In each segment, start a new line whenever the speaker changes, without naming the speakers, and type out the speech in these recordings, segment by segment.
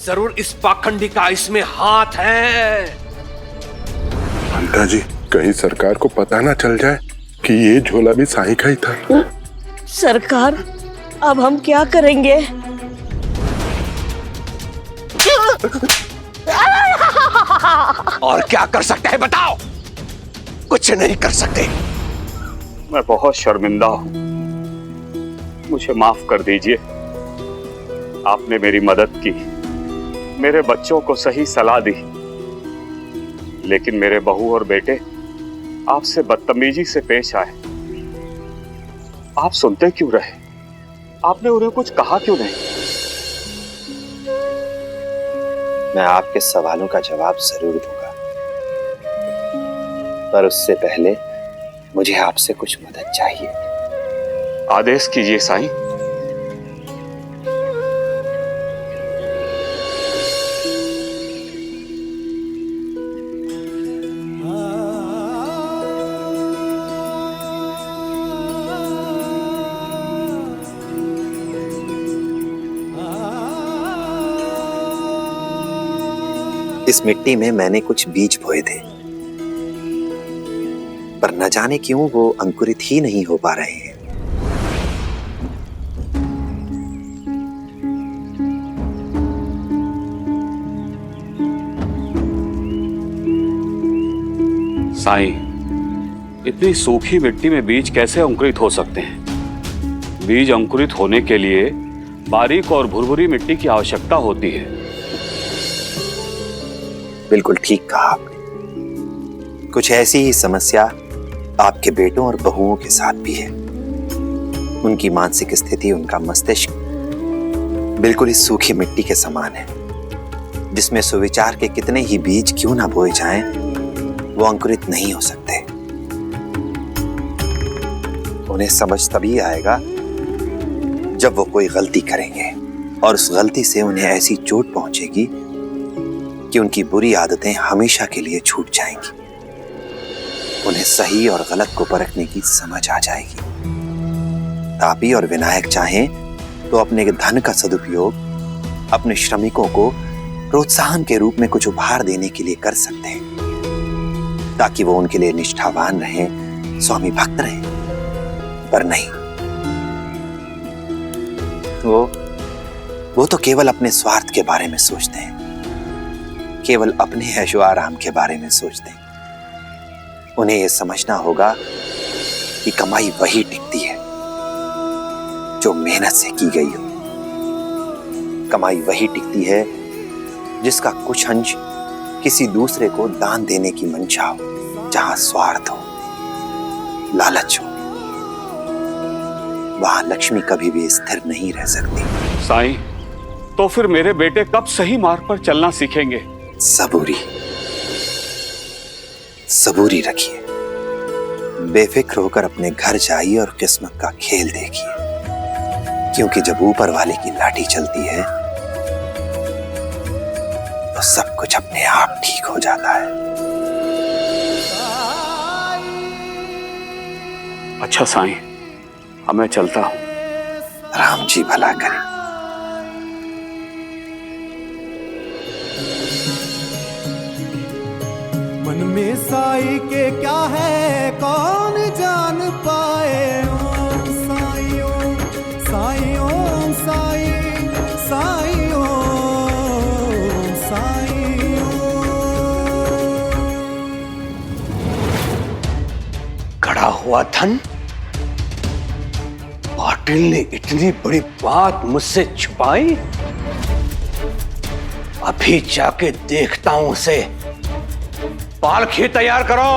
जरूर इस पाखंडी का इसमें हाथ है।
पंडा जी, कहीं सरकार को पता ना चल जाए कि ये झोला भी साईं का ही था।
सरकार, अब हम क्या करेंगे?
और क्या कर सकते हैं बताओ? कुछ नहीं कर सकते।
मैं बहुत शर्मिंदा हूं, मुझे माफ कर दीजिए। आपने मेरी मदद की, मेरे बच्चों को सही सलाह दी, लेकिन मेरे बहू और बेटे आपसे बदतमीजी से पेश आए। आप सुनते क्यों रहे? आपने उन्हें कुछ कहा क्यों नहीं?
मैं आपके सवालों का जवाब जरूर दूंगा, पर उससे पहले मुझे आपसे कुछ मदद चाहिए।
आदेश कीजिए साईं।
इस मिट्टी में मैंने कुछ बीज बोए थे, पर न जाने क्यों वो अंकुरित ही नहीं हो पा रहे हैं।
साईं, इतनी सूखी मिट्टी में बीज कैसे अंकुरित हो सकते हैं? बीज अंकुरित होने के लिए बारीक और भुरभुरी मिट्टी की आवश्यकता होती है।
बिल्कुल ठीक कहा आपने। कुछ ऐसी ही समस्या आपके बेटों और बहुओं के साथ भी है। उनकी मानसिक स्थिति, उनका मस्तिष्क बिल्कुल इस सूखी मिट्टी के समान है, जिसमें सुविचार के कितने ही बीज क्यों ना बोए जाएं, वो अंकुरित नहीं हो सकते। उन्हें समझ तभी आएगा जब वो कोई गलती करेंगे, और उस गलती से उन्हें ऐसी चोट पहुंचेगी कि उनकी बुरी आदतें हमेशा के लिए छूट जाएंगी। उन्हें सही और गलत को परखने की समझ आ जाएगी। तापी और विनायक चाहें तो अपने धन का सदुपयोग अपने श्रमिकों को प्रोत्साहन के रूप में कुछ उपहार देने के लिए कर सकते हैं, ताकि वो उनके लिए निष्ठावान रहें, स्वामी भक्त रहें। पर नहीं, वो तो केवल अपने स्वार्थ के बारे में सोचते हैं, केवल अपने ऐशो आराम के बारे में सोचते हैं। उन्हें यह समझना होगा कि कमाई वही टिकती है जो मेहनत से की गई हो। कमाई वही टिकती है जिसका कुछ अंश किसी दूसरे को दान देने की मंशा हो। जहां स्वार्थ हो, लालच हो, वहां लक्ष्मी कभी भी स्थिर नहीं रह सकती।
साईं, तो फिर मेरे बेटे कब सही मार्ग पर चलना सीखेंगे?
सबूरी रखिए। बेफिक्र होकर अपने घर जाइए और किस्मत का खेल देखिए, क्योंकि जब ऊपर वाले की लाठी चलती है तो सब कुछ अपने आप ठीक हो जाता है।
अच्छा साईं, अब मैं चलता हूं।
राम जी भला करें।
मन में साई के क्या है कौन जान पाए। ओम साई ओम साई ओम साई साई ओम साई ओम।
गड़ा हुआ धन, पाटिल ने इतनी बड़ी बात मुझसे छुपाई। अभी जाके देखता हूं उसे। पालखी तैयार करो।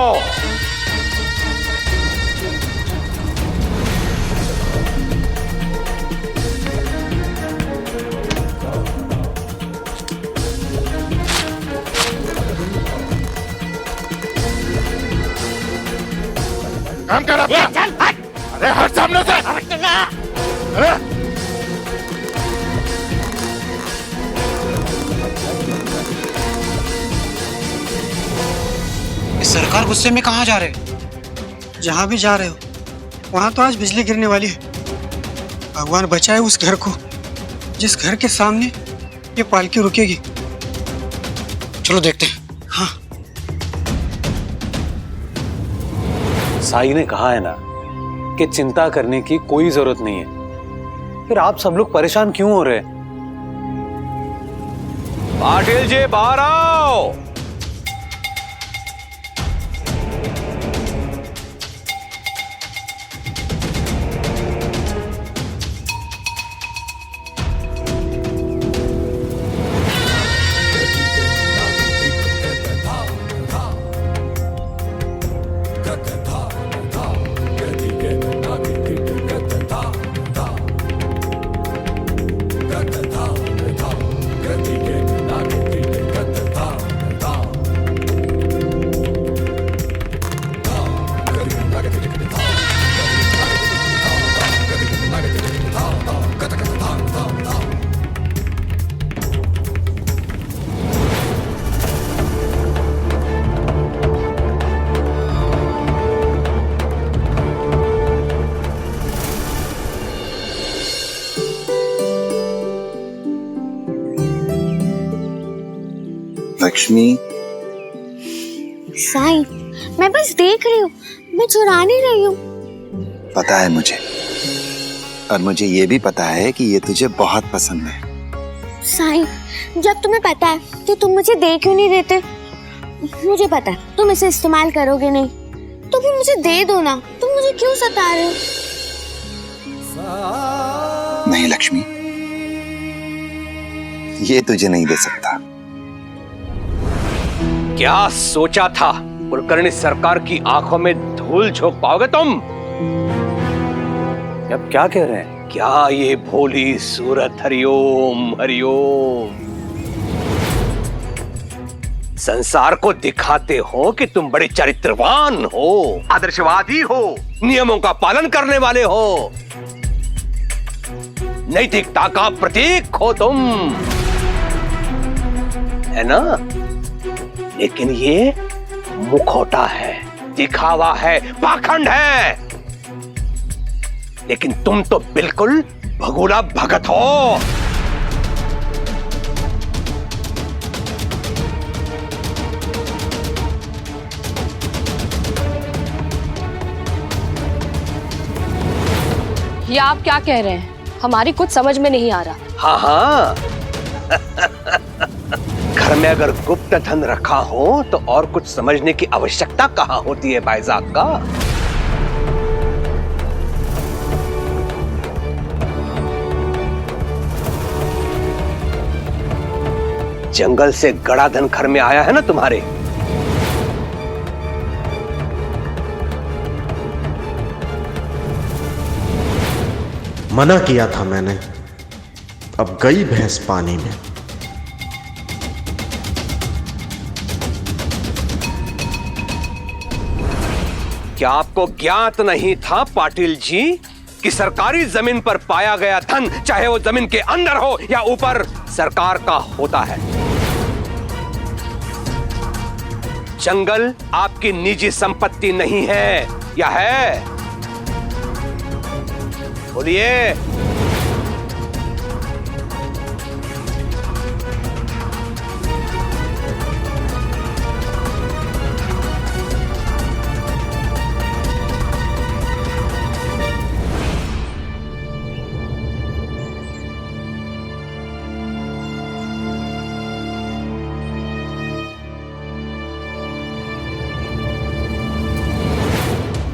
काम कर अपना। अरे हट सामने से। अरे
सरकार गुस्से में कहाँ जा रहे हो? जहाँ भी जा रहे हो वहाँ तो आज बिजली गिरने वाली है। भगवान बचाए उस घर को जिस घर के सामने ये पालकी रुकेगी। चलो देखते हैं। हाँ,
साई ने कहा है ना कि चिंता करने की कोई जरूरत नहीं है, फिर आप सब लोग परेशान क्यों हो रहे हैं?
पाटिल जी बाहर आओ।
लक्ष्मी,
साईं, मैं बस देख रही हूँ, मैं चुरा नहीं रही हूँ।
पता है मुझे, और मुझे ये भी पता है कि ये तुझे बहुत पसंद है।
साईं, जब तुम्हें पता है कि तुम मुझे दे क्यों नहीं देते, मुझे पता है तुम इसे इस्तेमाल करोगे नहीं, तो फिर मुझे दे दो ना। तुम मुझे क्यों सता रहे हो?
नहीं लक्ष्मी, ये तुझे नहीं दे सकता।
क्या सोचा था कुलकर्णी सरकार की आंखों में धूल झोंक पाओगे तुम?
अब क्या कह रहे हैं?
क्या ये भोली सूरत हरिओम हरिओम संसार को दिखाते हो कि तुम बड़े चरित्रवान हो, आदर्शवादी हो, नियमों का पालन करने वाले हो, नैतिकता का प्रतीक हो तुम, है ना? लेकिन ये मुखौटा है, दिखावा है, पाखंड है। लेकिन तुम तो बिल्कुल भगोड़ा भगत हो।
ये आप क्या कह रहे हैं? हमारी कुछ समझ में नहीं आ रहा।
हाँ हाँ घर में अगर गुप्त धन रखा हो तो और कुछ समझने की आवश्यकता कहाँ होती है भाईजान का। जंगल से गड़ा धन घर में आया है ना तुम्हारे।
मना किया था मैंने, अब गई भैंस पानी में।
क्या आपको ज्ञात नहीं था पाटिल जी कि सरकारी जमीन पर पाया गया धन, चाहे वो जमीन के अंदर हो या ऊपर, सरकार का होता है। जंगल आपकी निजी संपत्ति नहीं है, या है? बोलिए।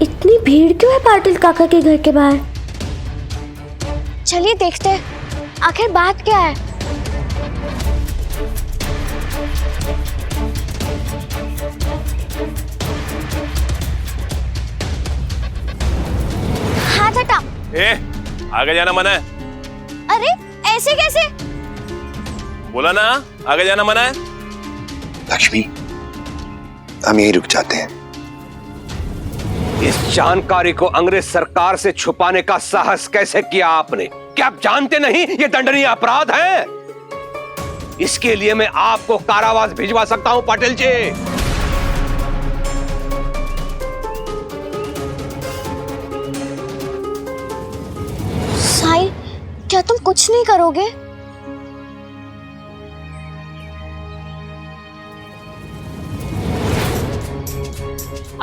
इतनी भीड़ क्यों है पाटिल काका के घर के बाहर? चलिए देखते हैं, आखिर बात क्या है। हाथ हटा।
आगे जाना मना है।
अरे ऐसे कैसे?
बोला ना आगे जाना मना है।
लक्ष्मी, हम यहीं रुक जाते हैं।
इस जानकारी को अंग्रेज सरकार से छुपाने का साहस कैसे किया आपने? क्या आप जानते नहीं ये दंडनीय अपराध है? इसके लिए मैं आपको कारावास भिजवा सकता हूं पाटिल जी।
साईं, क्या तुम कुछ नहीं करोगे?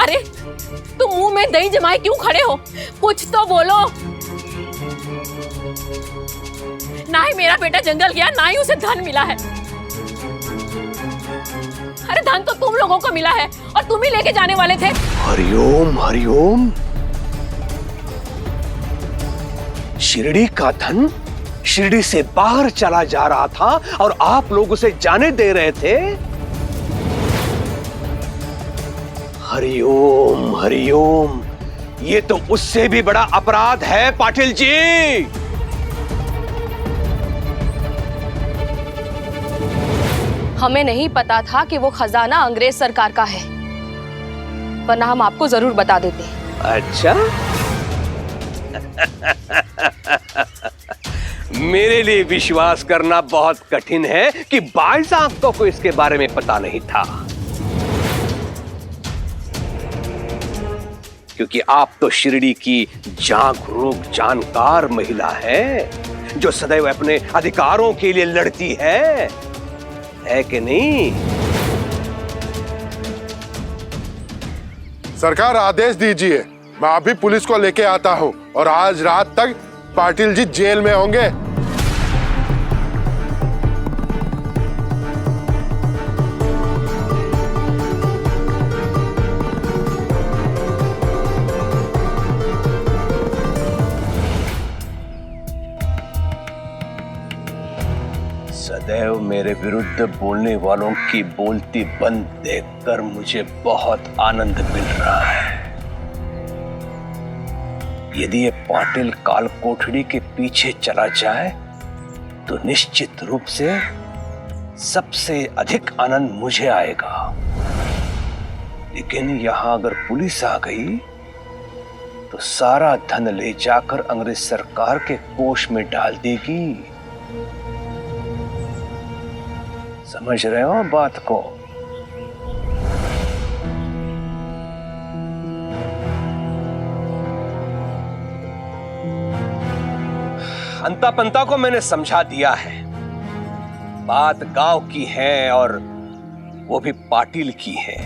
अरे तुम मुंह में दही जमाए क्यों खड़े हो? कुछ तो बोलो। ना ही मेरा बेटा जंगल गया, ना ही उसे धन मिला है। अरे धन तो तुम लोगों को मिला है और तुम ही लेके जाने वाले थे।
हरिओम हरिओम। शिरडी का धन शिरडी से बाहर चला जा रहा था और आप लोग उसे जाने दे रहे थे। हरिओम हरिओम। ये तो उससे भी बड़ा अपराध है पाटिल जी।
हमें नहीं पता था कि वो खजाना अंग्रेज सरकार का है, वरना हम आपको जरूर बता देते।
अच्छा मेरे लिए विश्वास करना बहुत कठिन है कि बाईस आंखों को इसके बारे में पता नहीं था, क्योंकि आप तो शिरडी की जागरूक जानकार महिला है, जो सदैव अपने अधिकारों के लिए लड़ती है कि नहीं?
सरकार आदेश दीजिए, मैं अभी पुलिस को लेके आता हूँ और आज रात तक पाटिल जी जेल में होंगे।
सदैव मेरे विरुद्ध बोलने वालों की बोलती बंद देखकर मुझे बहुत आनंद मिल रहा है। यदि ये पाटिल काल कोठड़ी के पीछे चला जाए तो निश्चित रूप से सबसे अधिक आनंद मुझे आएगा, लेकिन यहां अगर पुलिस आ गई तो सारा धन ले जाकर अंग्रेज सरकार के कोष में डाल देगी। समझ रहे हो बात को? अंता पंता को मैंने समझा दिया है, बात गांव की है और वो भी पाटिल की है।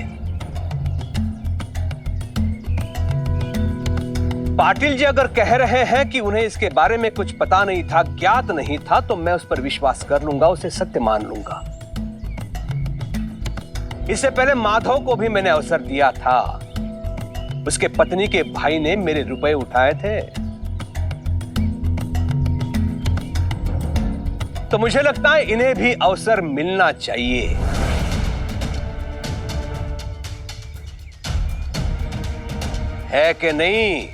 पाटिल जी अगर कह रहे हैं कि उन्हें इसके बारे में कुछ पता नहीं था, ज्ञात नहीं था, तो मैं उस पर विश्वास कर लूंगा, उसे सत्य मान लूंगा। इससे पहले माधव को भी मैंने अवसर दिया था, उसके पत्नी के भाई ने मेरे रुपए उठाए थे, तो मुझे लगता है इन्हें भी अवसर मिलना चाहिए। है कि नहीं?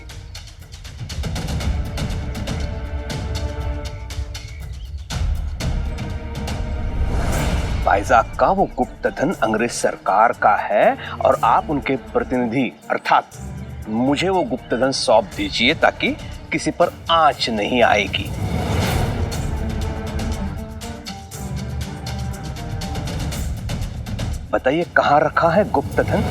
भाईजाक का वो गुप्त धन अंग्रेज सरकार का है और आप उनके प्रतिनिधि, अर्थात मुझे वो गुप्त धन सौंप दीजिए ताकि किसी पर आंच नहीं आएगी। बताइए कहां रखा है गुप्त धन?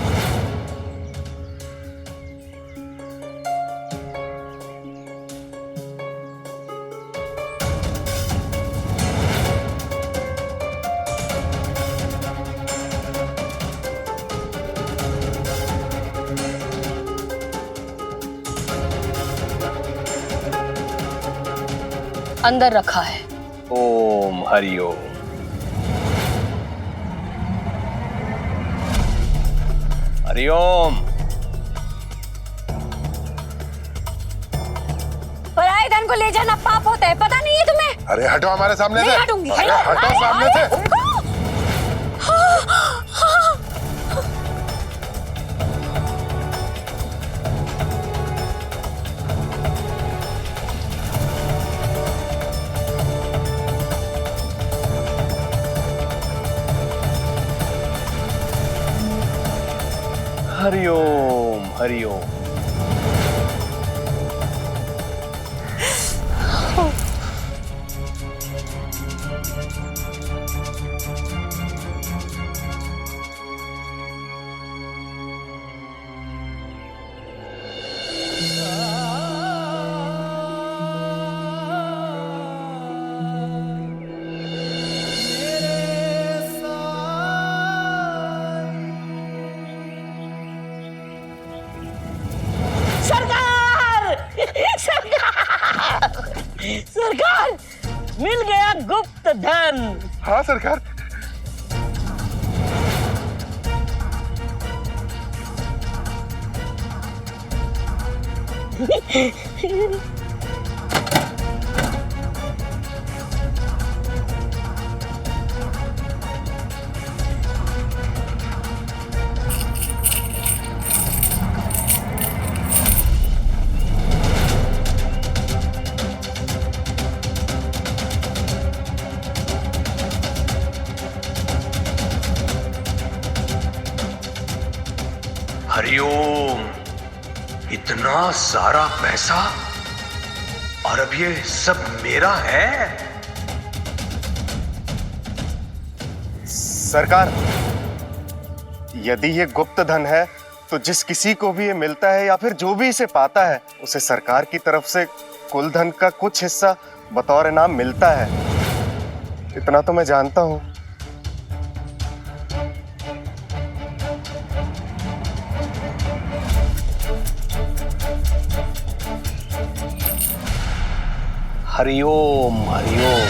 अंदर रखा है।
ओम हरिओम। हरिओम।
पराये धन को ले जाना पाप होता है, पता नहीं है तुम्हें?
अरे हटो हमारे सामने से।
नहीं हटूंगी।
अरे हटो सामने से।
हरिओम हरिओम।
मिल गया गुप्त धन।
हाँ सरकार।
हरिओम, इतना सारा पैसा और अब ये सब मेरा है?
सरकार, यदि ये गुप्त धन है तो जिस किसी को भी ये मिलता है या फिर जो भी इसे पाता है उसे सरकार की तरफ से कुल धन का कुछ हिस्सा बतौर इनाम मिलता है। इतना तो मैं जानता हूं।
हरिओम हरिओम।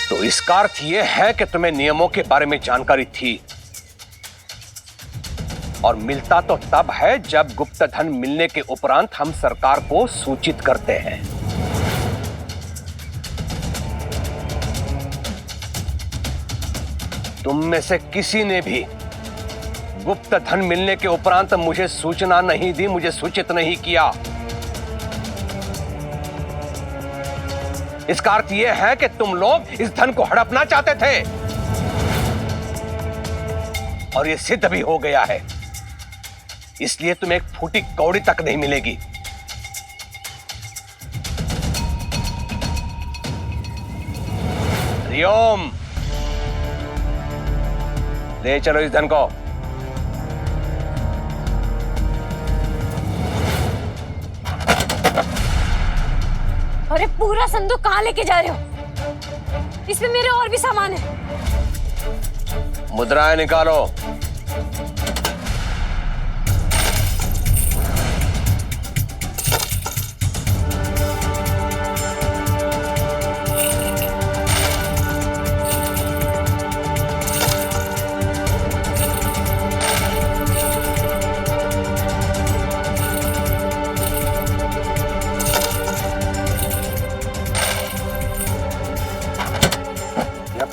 तो इसका अर्थ यह है कि तुम्हें नियमों के बारे में जानकारी थी, और मिलता तो तब है जब गुप्त धन मिलने के उपरांत हम सरकार को सूचित करते हैं। तुम में से किसी ने भी गुप्त धन मिलने के उपरांत मुझे सूचना नहीं दी, मुझे सूचित नहीं किया। इसका अर्थ यह है कि तुम लोग इस धन को हड़पना चाहते थे, और यह सिद्ध भी हो गया है। इसलिए तुम्हें एक फूटी कौड़ी तक नहीं मिलेगी। हरिओम, ले चलो इस धन को।
अरे पूरा संदूक कहाँ लेके जा रहे हो? इसमें मेरे और भी सामान है।
मुद्राएं निकालो।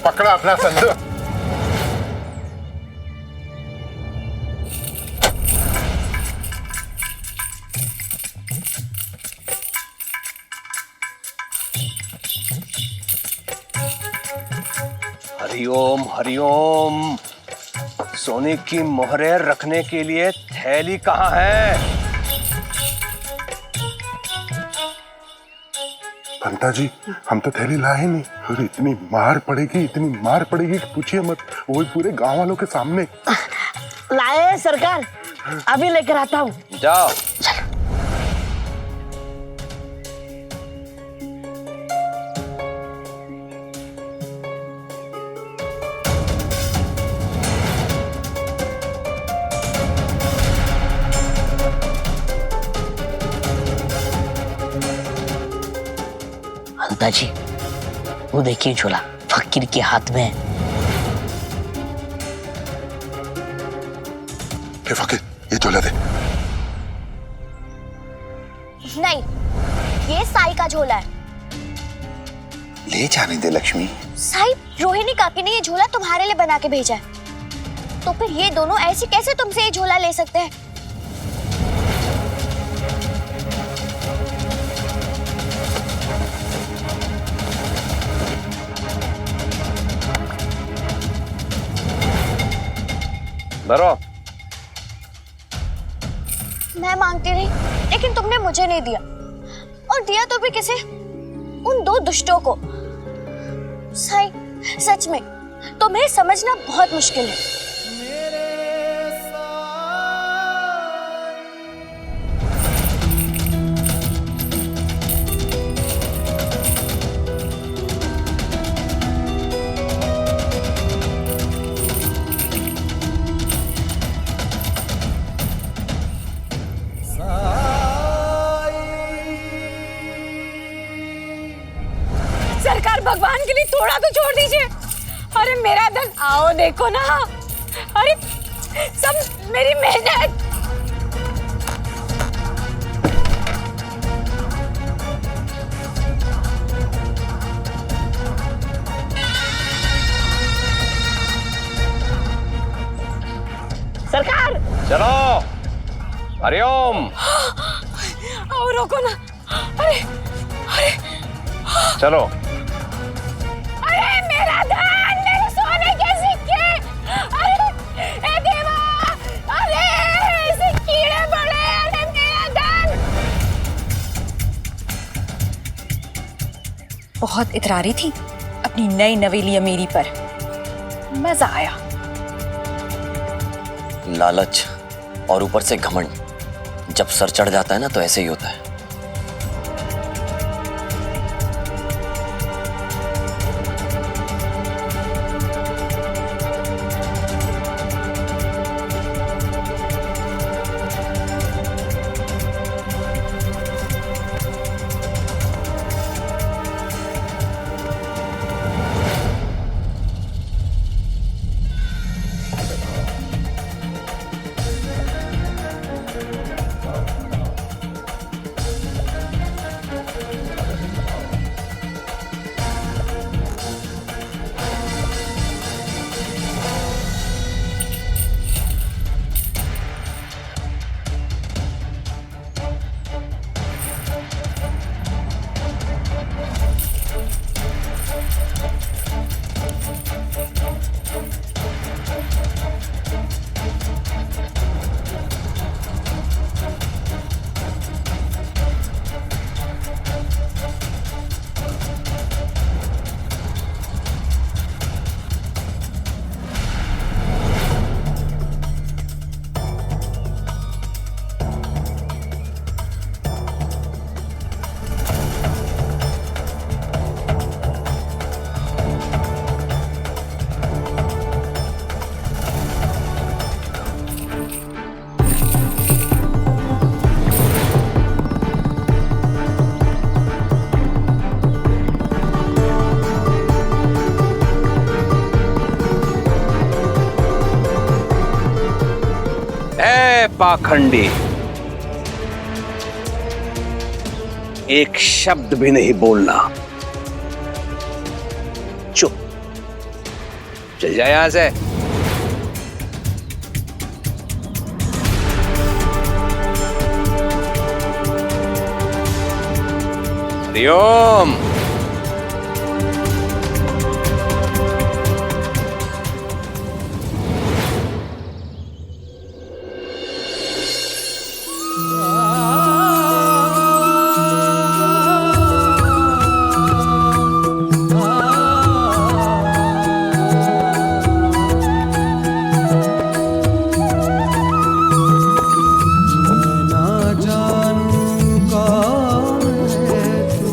पकड़ा अपना संदूक।
हरिओम हरिओम। सोने की मोहरें रखने के लिए थैली कहाँ है?
पंता जी, हम तो थैली लाए नहीं। और इतनी मार पड़ेगी कि पूछिए मत, वो भी पूरे गांव वालों के सामने।
लाए सरकार, अभी लेकर आता हूँ।
जाओ।
अंता जी, वो देखिए झोला फकीर के हाथ में है।
फकीर, ये झोला दे।
नहीं, ये साई का झोला है।
ले जाने दे लक्ष्मी।
साई, रोहिणी काकी ने ये झोला तुम्हारे लिए बना के भेजा है, तो फिर ये दोनों ऐसे कैसे तुमसे ये झोला ले सकते हैं?
भरो।
मैं मांगती रही, लेकिन तुमने मुझे नहीं दिया, और दिया तो भी किसे? उन दो दुष्टों को। साई, सच में तुम्हें समझना बहुत मुश्किल है।
भगवान के लिए थोड़ा तो छोड़ दीजिए। अरे मेरा धन, आओ देखो ना, अरे सब मेरी मेहनत। सरकार
चलो, हरिओम।
आओ रोको ना। अरे अरे
चलो।
अरे मेरा धन, मेरे सोने के सिक्के, अरे ए देवा, अरे ऐसे कीड़े पड़े, अरे मेरा धन।
बहुत इतरारी थी अपनी नई नवेली अमीरी पर, मजा आया।
लालच और ऊपर से घमंड जब सर चढ़ जाता है ना तो ऐसे ही होता है।
पाखंडी, एक शब्द भी नहीं बोलना। चुप, चल जाए यहां से। हरिओम।
ना जानूं कौन है तू,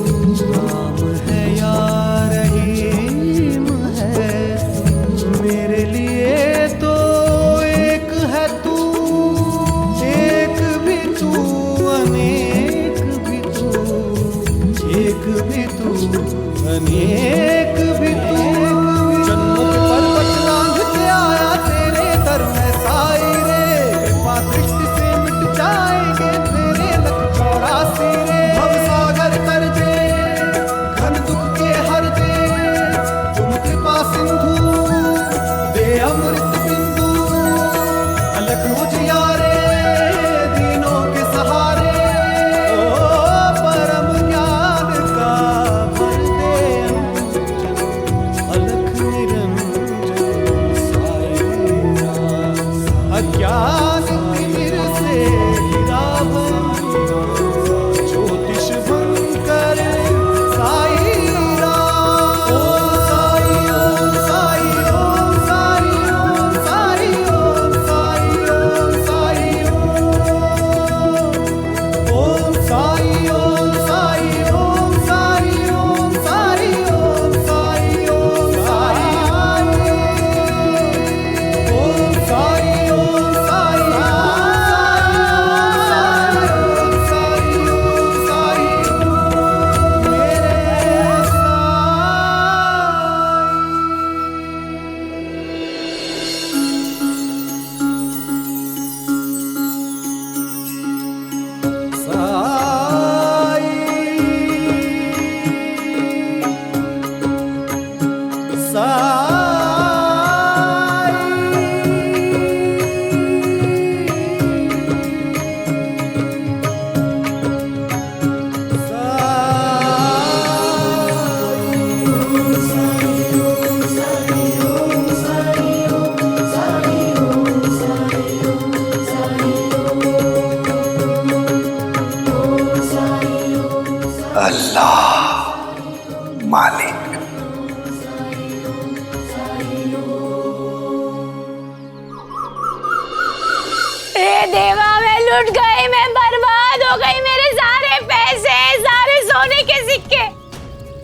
लुट गई, मैं बर्बाद हो गई, मेरे सारे पैसे, सारे सोने के सिक्के,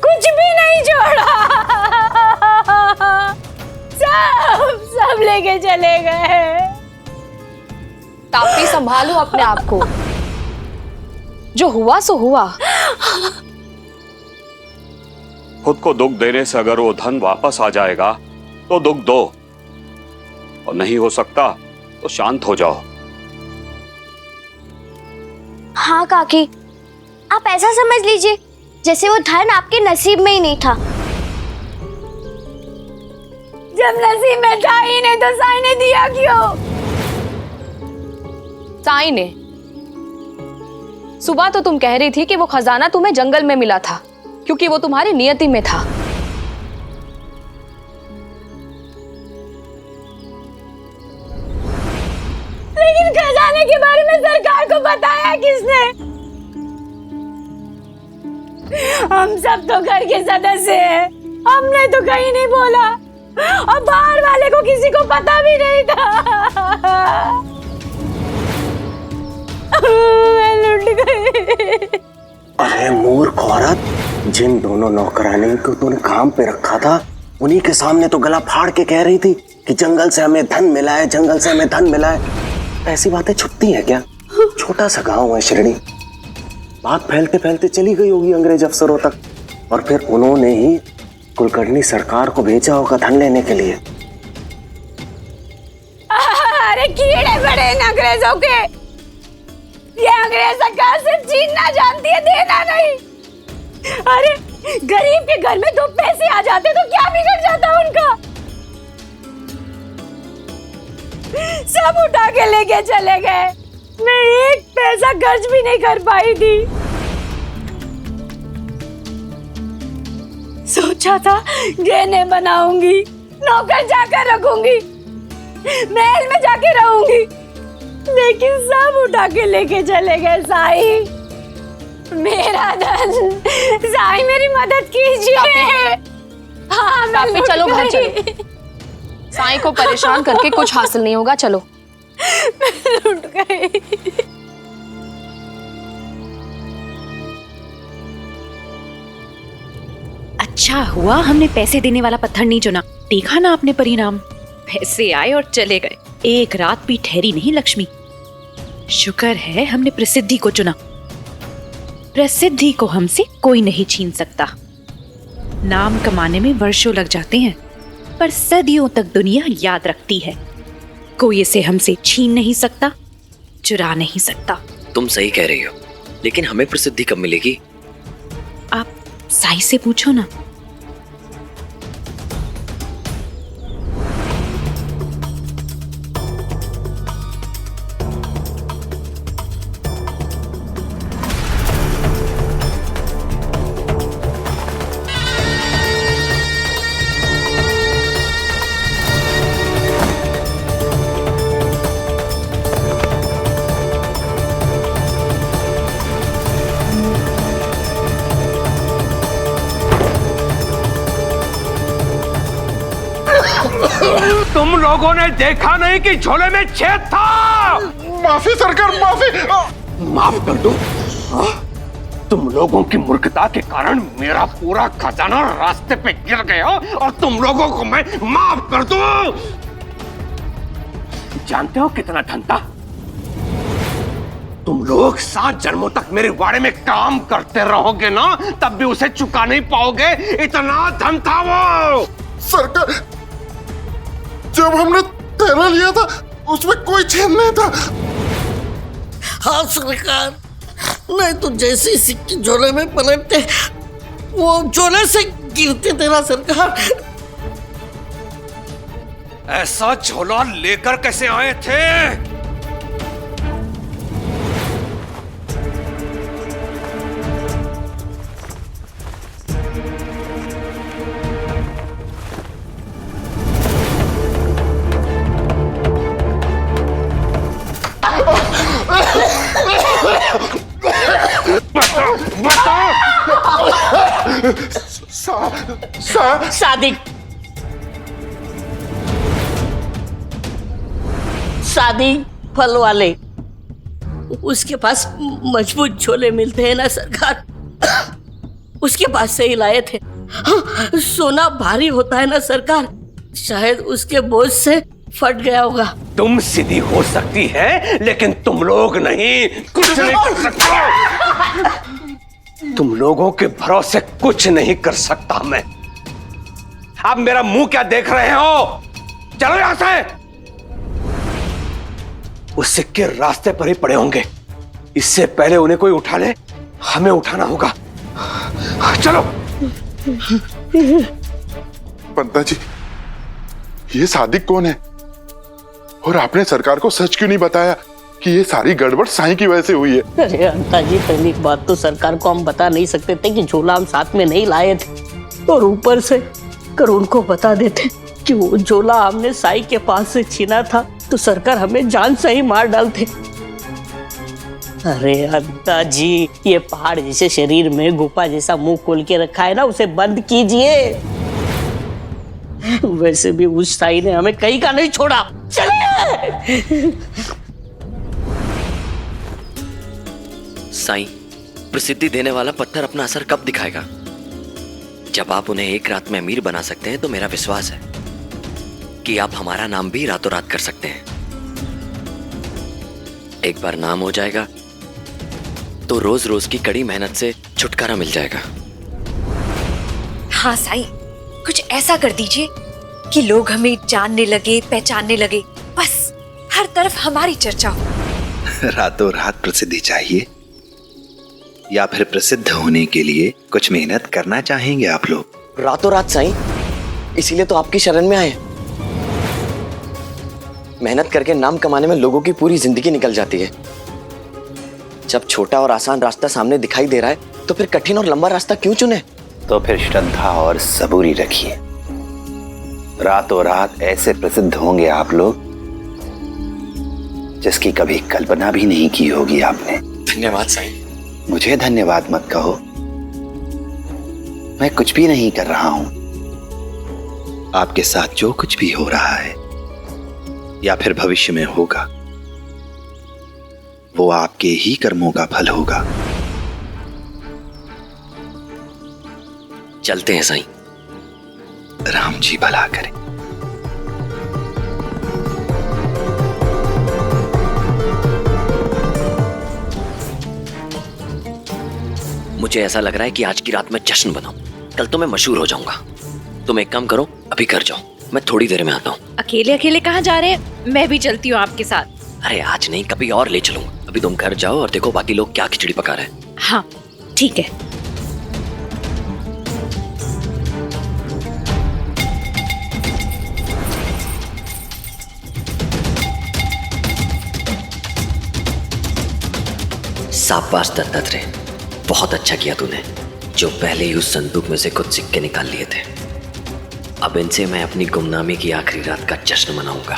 कुछ भी नहीं छोड़ा। सब लेके चले गए।
तापी, संभालो अपने आप को। जो हुआ सो हुआ।
खुद को दुख देने से अगर वो धन वापस आ जाएगा तो दुख दो, और नहीं हो सकता तो शांत हो जाओ।
हाँ काकी, आप ऐसा समझ लीजिए जैसे वो धन आपके नसीब में ही नहीं था।
जब नसीब में था ही नहीं तो साई ने दिया क्यों?
साई ने? सुबह तो तुम कह रही थी कि वो खजाना तुम्हें जंगल में मिला था क्योंकि वो तुम्हारी नियति में था।
लेकिन खजाने के बारे में सरकार को बताया किसने? हम सब तो घर के सदस्य हैं, हमने तो कहीं नहीं बोला, और बाहर वाले को किसी को पता भी नहीं था। मैं लुट गई।
अरे मूर्ख औरत, जिन दोनों नौकरानी को तूने काम पे रखा था उन्हीं के सामने तो गला फाड़ के कह रही थी कि जंगल से हमें धन मिला है, जंगल से हमें धन मिला है। ऐसी बातें छुपती हैं क्या? छोटा सा गांव है शिरडी। बात फैलते फैलते चली गई होगी अंग्रेज अफसरों तक, और फिर उन्होंने ही कुलकर्णी सरकार को भेजा होगा धन लेने के लिए।
अरे कीड़े बड़े इन अंग्रेजों के। ये अंग्रेज सरकार सिर्फ छीनना जानती है, देना नहीं। अरे गरीब के घर में 2 पैसे आ जाते तो क्या बिगड़ जाता उनका? सब उठा के लेके चले गए। मैं एक पैसा खर्च भी नहीं कर पाई थी। सोचा था गहने बनाऊंगी, नौकर जाकर रखूंगी, महल में जाके रहूंगी, लेकिन सब उठा के लेके चले गए। साई, मेरा धन, साई मेरी मदद कीजिए। हाँ,
तापी, चलो घर चलो। साई को परेशान करके कुछ हासिल नहीं होगा, चलो।
मैं लुट गई।
अच्छा हुआ हमने पैसे देने वाला पत्थर नहीं चुना। देखा ना आपने परिणाम, पैसे आए और चले गए। एक रात भी ठहरी नहीं लक्ष्मी। शुक्र है हमने प्रसिद्धि को चुना। प्रसिद्धि को हमसे कोई नहीं छीन सकता। नाम कमाने में वर्षों लग जाते हैं, पर सदियों तक दुनिया याद रखती है। कोई इसे हमसे छीन नहीं सकता, चुरा नहीं सकता।
तुम सही कह रही हो, लेकिन हमें प्रसिद्धि कब मिलेगी?
आप साई से पूछो ना।
तुम लोगों ने देखा नहीं कि झोले में छेद था?
माफी सरकार, माफी।
माफ कर दो। तुम लोगों की मूर्खता के कारण मेरा पूरा खजाना रास्ते पे गिर गया और तुम लोगों को मैं माफ कर दूं। जानते हो कितना धन था? तुम लोग 7 जन्मों तक मेरे वाड़े में काम करते रहोगे ना, तब भी उसे चुका नहीं पाओगे, इतना धन था वो।
सरकार, जब हमने थैला लिया था उसमें कोई छेद नहीं था।
हाँ सरकार, नहीं तो जैसे सिक्के झोले में पलटते वो झोले से गिरते थे ना सरकार।
ऐसा झोला लेकर कैसे आए थे?
सादिक, सादिक फल वाले, उसके पास मजबूत झोले मिलते हैं ना सरकार, उसके पास से ही लाए थे। हाँ, सोना भारी होता है ना सरकार, शायद उसके बोझ से फट गया होगा।
तुम सीधी हो सकती है लेकिन तुम लोग नहीं, कुछ नहीं कर सकते। तुम लोगों के भरोसे कुछ नहीं कर सकता मैं। आप मेरा मुंह क्या देख रहे हो? चलो यहां से। उस सिक्के रास्ते पर ही पड़े होंगे, इससे पहले उन्हें कोई उठा ले हमें उठाना होगा। चलो।
पंता जी, ये सादिक कौन है? और आपने सरकार को सच क्यों नहीं बताया कि ये सारी गड़बड़ साईं की वजह से हुई है?
अरे अंता जी, पहली बात तो सरकार को हम बता नहीं सकते थे कि झोला हम साथ में नहीं लाए थे, और ऊपर से अगर उनको बता देते कि वो झोला हमने साईं के पास से छीना था तो सरकार हमें जान से ही मार डालते। अरे अंता जी, ये पहाड़ जैसे शरीर में गुफा जैसा मुंह खोल के रखा है ना, उसे बंद कीजिए। वैसे भी उस साईं ने हमें कहीं का नहीं छोड़ा। चलिए।
साईं, प्रसिद्धि देने वाला पत्थर अपना असर कब दिखाएगा? जब आप उन्हें एक रात में अमीर बना सकते हैं तो मेरा विश्वास है कि आप हमारा नाम भी रातों रात कर सकते हैं। एक बार नाम हो जाएगा तो रोज रोज की कड़ी मेहनत से छुटकारा मिल जाएगा।
हाँ साईं, कुछ ऐसा कर दीजिए कि लोग हमें जानने लगे, पहचानने लगे, बस हर तरफ हमारी चर्चा हो।
रातों रात प्रसिद्धि चाहिए या फिर प्रसिद्ध होने के लिए कुछ मेहनत करना चाहेंगे आप लोग?
रातों रात साईं, इसीलिए तो आपकी शरण में आए। मेहनत करके नाम कमाने में लोगों की पूरी जिंदगी निकल जाती है। जब छोटा और आसान रास्ता सामने दिखाई दे रहा है तो फिर कठिन और लंबा रास्ता क्यों चुने?
तो फिर श्रद्धा और सबूरी रखिए। रातों रात ऐसे प्रसिद्ध होंगे आप लोग जिसकी कभी कल्पना भी नहीं की होगी आपने।
धन्यवाद साईं।
मुझे धन्यवाद मत कहो, मैं कुछ भी नहीं कर रहा हूं। आपके साथ जो कुछ भी हो रहा है या फिर भविष्य में होगा, वो आपके ही कर्मों का फल होगा।
चलते हैं साईं।
राम जी भला करें।
मुझे ऐसा लग रहा है कि आज की रात में जश्न बनाऊं, कल तो मैं मशहूर हो जाऊंगा। तुम एक काम करो, अभी घर जाओ, मैं थोड़ी देर में आता हूँ।
अकेले अकेले कहाँ जा रहे हैं? मैं भी चलती हूँ आपके साथ।
अरे आज नहीं, कभी और ले चलूंगा। अभी तुम घर जाओ और देखो बाकी लोग क्या खिचड़ी पका रहे हैं।
हाँ ठीक है।
शाबाश दत्तात्रेय, बहुत अच्छा किया तूने, जो पहले ही उस संदूक में से कुछ सिक्के निकाल लिए थे। अब इनसे मैं अपनी गुमनामी की आखिरी रात का जश्न मनाऊंगा।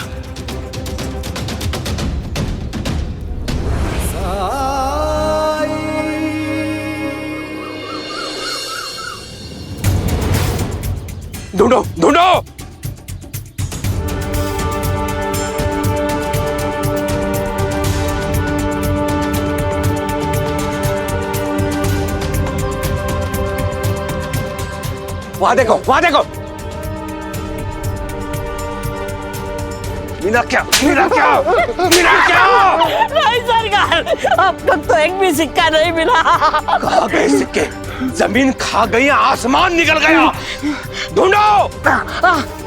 ढूंढो ढूंढो। वहां देखो, वहां देखो। मीना क्या, मीना क्या, मीना क्या?
नहीं सरकार, अब तक तो एक भी सिक्का नहीं मिला।
कहाँ गए सिक्के? जमीन खा गई, आसमान निकल गया। ढूंढो।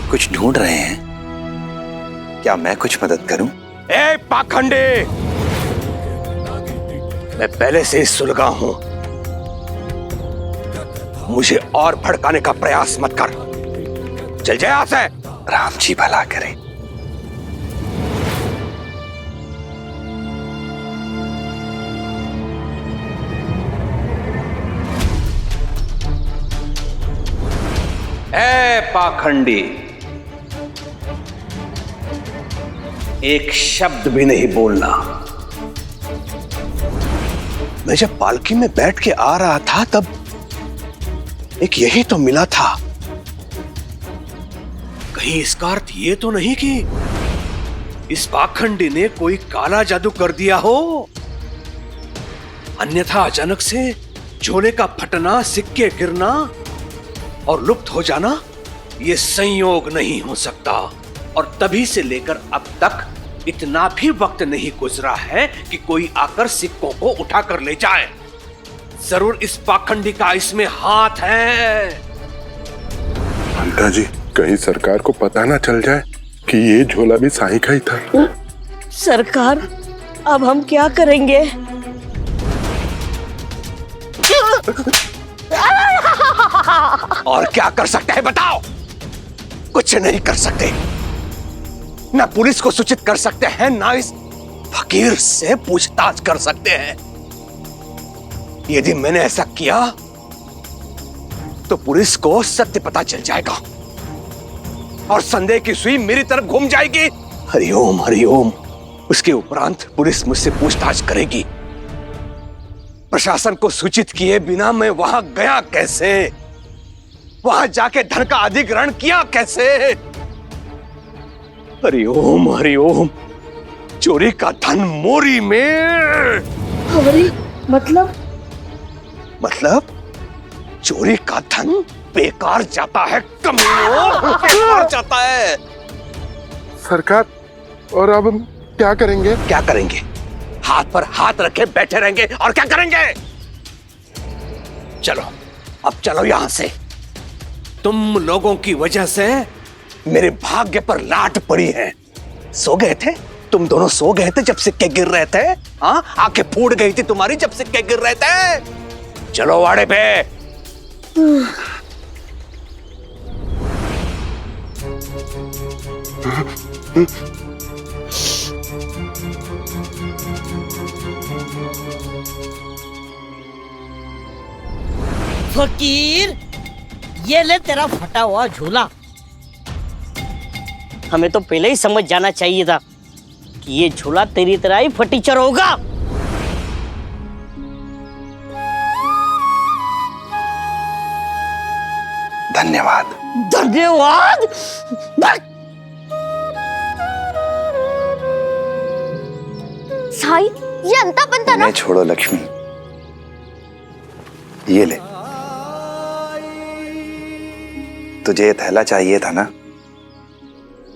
कुछ ढूंढ रहे हैं क्या? मैं कुछ मदद करूं?
ए पाखंडी, मैं पहले से ही सुलगा हूं, मुझे और भड़काने का प्रयास मत कर। चल जाए यहां से।
राम जी भला करें।
है पाखंडी, एक शब्द भी नहीं बोलना। मैं जब पालकी में बैठ के आ रहा था तब एक यही तो मिला था। कहीं इसका अर्थ ये तो नहीं कि इस पाखंडी ने कोई काला जादू कर दिया हो? अन्यथा अचानक से झोले का फटना, सिक्के गिरना और लुप्त हो जाना ये संयोग नहीं हो सकता। और तभी से लेकर अब तक इतना भी वक्त नहीं गुजरा है कि कोई आकर सिक्कों को उठा कर ले जाए। जरूर इस पाखंडी का इसमें हाथ है।
हंता जी, कहीं सरकार को पता ना चल जाए कि ये झोला भी साईं का ही था।
सरकार, अब हम क्या करेंगे?
और क्या कर सकते हैं बताओ? कुछ नहीं कर सकते। ना पुलिस को सूचित कर सकते हैं, ना इस फकीर से पूछताछ कर सकते हैं। यदि मैंने ऐसा किया तो पुलिस को सत्य पता चल जाएगा और संदेह की सुई मेरी तरफ घूम जाएगी। हरिओम हरिओम। उसके उपरांत पुलिस मुझसे पूछताछ करेगी। प्रशासन को सूचित किए बिना मैं वहां गया कैसे? वहां जाके धन का अधिग्रहण किया कैसे? हरिओम हरिओम। चोरी का धन मोरी में।
अरे मतलब
चोरी का धन बेकार जाता है कमीनों, बेकार जाता है।
सरकार, और अब हम क्या करेंगे?
क्या करेंगे? हाथ पर हाथ रखे बैठे रहेंगे और क्या करेंगे? चलो, अब चलो यहां से। तुम लोगों की वजह से मेरे भाग्य पर लाट पड़ी है। सो गए थे तुम दोनों, सो गए थे जब सिक्के गिर रहे थे। हाँ, आंखें फूट गई थी तुम्हारी जब सिक्के गिर रहे थे। चलो वाड़े पे।
फकीर, ये ले तेरा फटा हुआ झूला। हमें तो पहले ही समझ जाना चाहिए था कि ये झूला तेरी तरह ही फटीचर होगा।
धन्यवाद।
धन्यवाद?
साई, ये अंता बनता ना।
मैं छोड़ो लक्ष्मी, ये ले। तुझे ये थैला चाहिए था ना,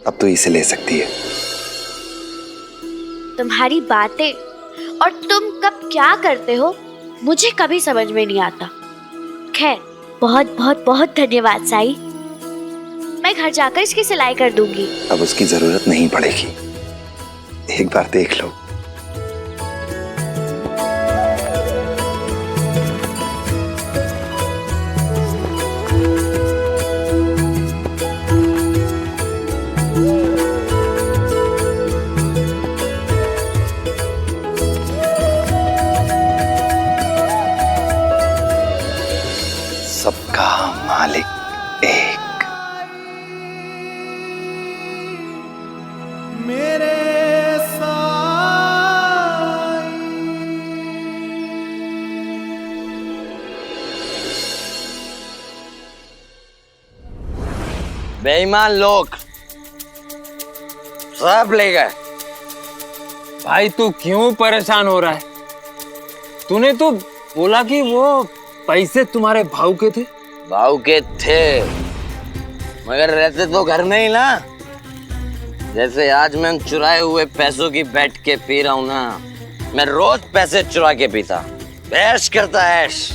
अब तू इसे ले सकती है।
तुम्हारी बातें और तुम कब क्या करते हो मुझे कभी समझ में नहीं आता। खैर, बहुत बहुत बहुत धन्यवाद साई। मैं घर जाकर इसकी सिलाई कर दूंगी।
अब उसकी जरूरत नहीं पड़ेगी, एक बार देख लो। सबका मालिक एक।
मेरे
बेईमान लोग सब ले गए।
भाई तू क्यों परेशान हो रहा है? तूने तो बोला कि वो पैसे तुम्हारे भाऊ के थे।
भाऊ के थे, मगर रहते तो घर में ही ना। जैसे आज मैं चुराए हुए पैसों की बैठ के पी रहा हूं ना, मैं रोज पैसे चुरा के पीता, ऐश करता ऐश।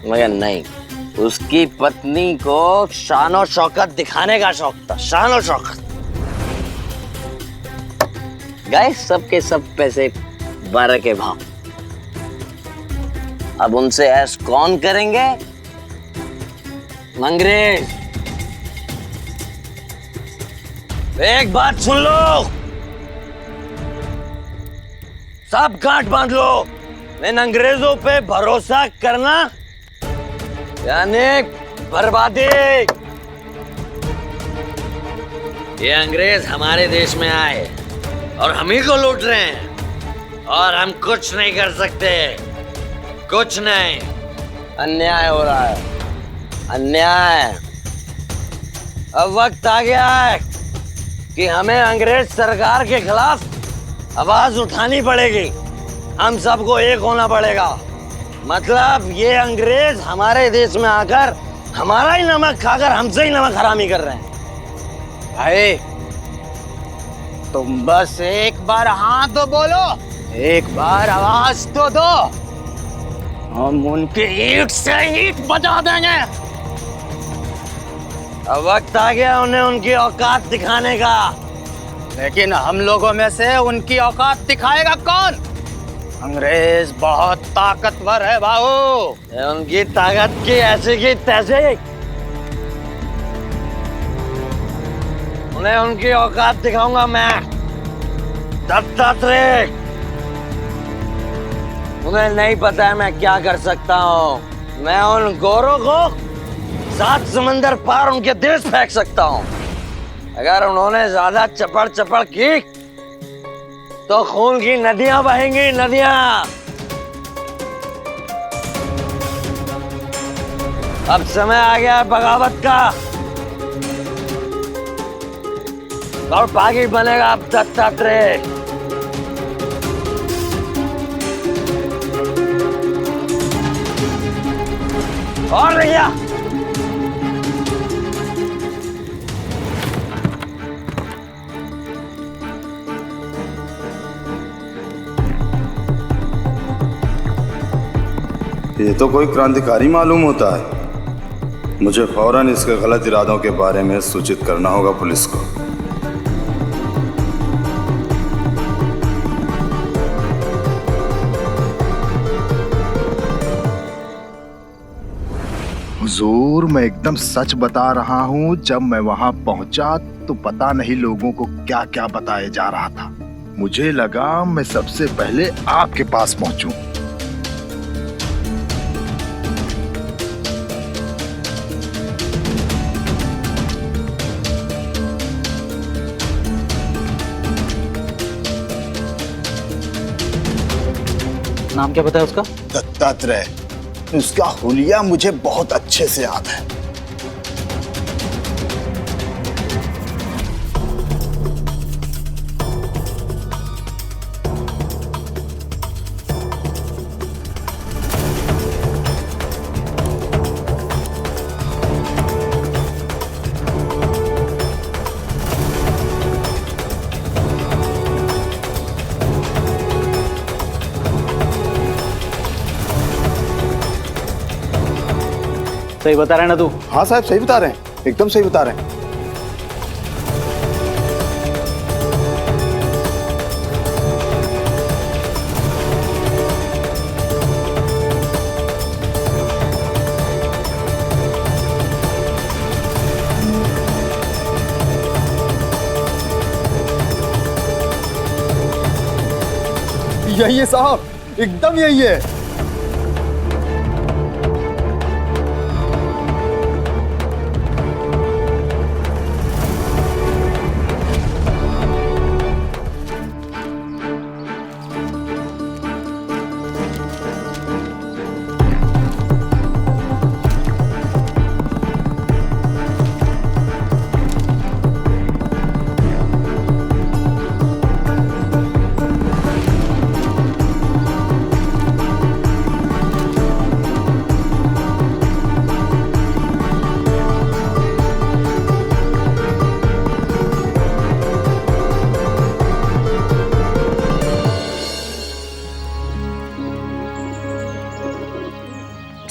मगर नहीं, उसकी पत्नी को शान और शौकत दिखाने का शौक था, शान और शौकत। गए सबके सब पैसे 12 के भाव। अब उनसे ऐश कौन करेंगे? अंग्रेज। एक बात सुन लो, सब गांठ बांध लो। इन अंग्रेजों पे भरोसा करना
यानी बर्बादी। ये अंग्रेज हमारे देश में आए और हम ही को लूट रहे हैं और हम कुछ नहीं कर सकते, कुछ नहीं। अन्याय हो रहा है, अन्याय। अब वक्त आ गया है कि हमें अंग्रेज सरकार के खिलाफ आवाज उठानी पड़ेगी। हम सबको एक होना पड़ेगा। मतलब ये अंग्रेज हमारे देश में आकर हमारा ही नमक खाकर हमसे ही नमक हरामी कर रहे हैं। भाई तुम बस एक बार हाँ तो बोलो, एक बार आवाज तो दो, हम उनके ईंट से ईंट बजा देंगे। अब वक्त आ गया उन्हें उनकी औकात दिखाने का। लेकिन हम लोगों में से उनकी औकात दिखाएगा कौन? अंग्रेज बहुत ताकतवर है बाबू। उनकी ताकत की ऐसी की तैसी। उन्हें उनकी औकात दिखाऊंगा मैं, दत्तात्रेय। उन्हें नहीं पता है मैं क्या कर सकता हूँ। मैं उन गोरों को 7 समंदर पार उनके देश फेंक सकता हूँ। अगर उन्होंने ज्यादा चपड़ चपड़ की तो खून की नदियां बहेंगी, नदियां। अब समय आ गया है बगावत का। और बागी बनेगा अब दत्तात्रेय। और भैया
ये तो कोई क्रांतिकारी मालूम होता है। मुझे फौरन इसके गलत इरादों के बारे में सूचित करना होगा पुलिस को।
हुजूर, मैं एकदम सच बता रहा हूँ। जब मैं वहाँ पहुँचा तो पता नहीं लोगों को क्या क्या बताया जा रहा था। मुझे लगा मैं सबसे पहले आपके पास पहुँचूं।
नाम क्या बताया उसका?
दत्तात्रेय। उसका हुलिया मुझे बहुत अच्छे से याद है।
सही बता रहे हैं ना तू?
हाँ साहब, सही बता रहे हैं, एकदम सही बता रहे हैं। यही है साहब, एकदम यही है।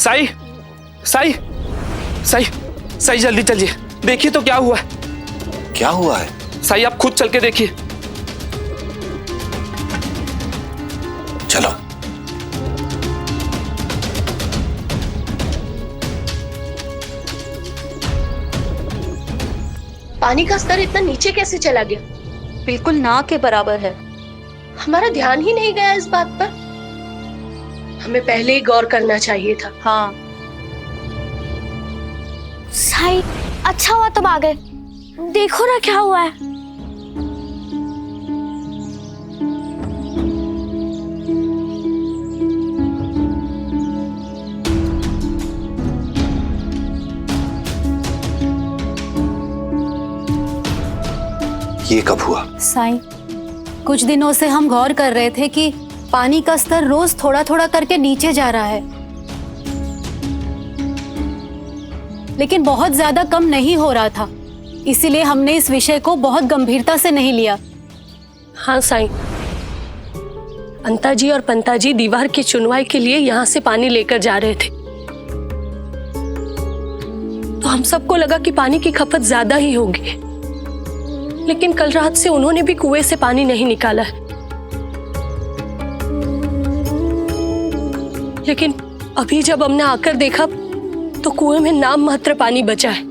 साई, साई, साई, साई जल्दी चलिए, देखिए तो क्या हुआ है।
क्या हुआ है?
साई आप खुद चल के देखिए।
चलो।
पानी का स्तर इतना नीचे कैसे चला गया? बिल्कुल ना के बराबर है। हमारा ध्यान ही नहीं गया इस बात पर। हमें पहले ही गौर करना चाहिए था। हाँ।
साई, अच्छा हुआ तुम आ गए। देखो ना क्या हुआ है।
ये कब हुआ?
साईं, कुछ दिनों से हम गौर कर रहे थे कि पानी का स्तर रोज थोड़ा थोड़ा करके नीचे जा रहा है, लेकिन बहुत ज्यादा कम नहीं हो रहा था। इसीलिए हमने इस विषय को बहुत गंभीरता से नहीं लिया।
हाँ साईं, अंताजी और पंताजी दीवार की चुनवाई के लिए यहाँ से पानी लेकर जा रहे थे, तो हम सबको लगा कि पानी की खपत ज्यादा ही होगी, लेकिन कल रात से उन्होंने भी कुएं से पानी नहीं निकाला है। लेकिन अभी जब हमने आकर देखा तो कुएं में नाम मात्र पानी बचा है।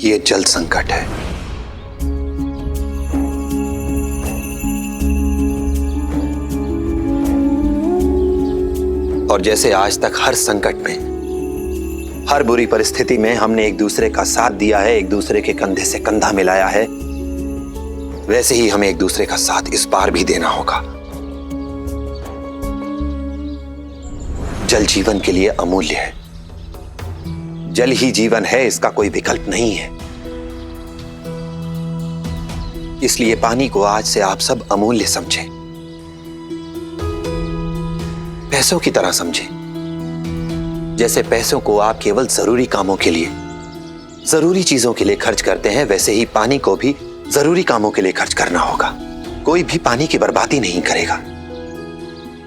ये जल संकट है। और जैसे आज तक हर संकट में, हर बुरी परिस्थिति में हमने एक दूसरे का साथ दिया है, एक दूसरे के कंधे से कंधा मिलाया है, वैसे ही हमें एक दूसरे का साथ इस बार भी देना होगा। जल जीवन के लिए अमूल्य है। जल ही जीवन है, इसका कोई विकल्प नहीं है। इसलिए पानी को आज से आप सब अमूल्य समझें, पैसों की तरह समझें। जैसे पैसों को आप केवल जरूरी कामों के लिए, जरूरी चीजों के लिए खर्च करते हैं, वैसे ही पानी को भी जरूरी कामों के लिए खर्च करना होगा। कोई भी पानी की बर्बादी नहीं करेगा।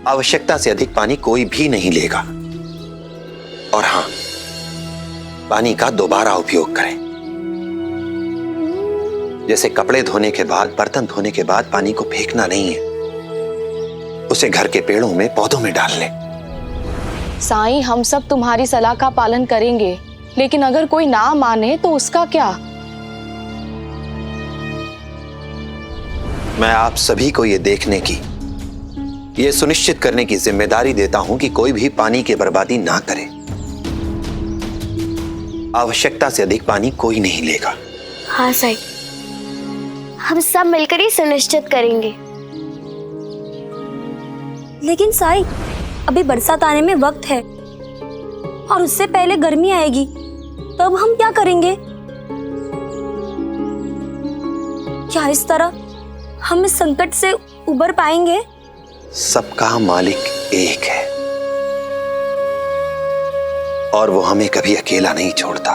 आवश्यकता से अधिक पानी कोई भी नहीं लेगा। और हां, पानी का दोबारा उपयोग करें। जैसे कपड़े धोने के बाद, बर्तन धोने के बाद पानी को फेंकना नहीं है, उसे घर के पेड़ों में, पौधों में डाल लें।
साईं, हम सब तुम्हारी सलाह का पालन करेंगे, लेकिन अगर कोई ना माने तो उसका क्या?
मैं आप सभी को यह देखने की, यह सुनिश्चित करने की जिम्मेदारी देता हूं कि कोई भी पानी की बर्बादी ना करे। आवश्यकता से अधिक पानी कोई नहीं लेगा।
हाँ साईं, हम सब मिलकर ही सुनिश्चित करेंगे।
लेकिन साईं, अभी बरसात आने में वक्त है और उससे पहले गर्मी आएगी, तब हम क्या करेंगे? क्या इस तरह हम इस संकट से उबर पाएंगे?
सबका मालिक एक है और वो हमें कभी अकेला नहीं छोड़ता।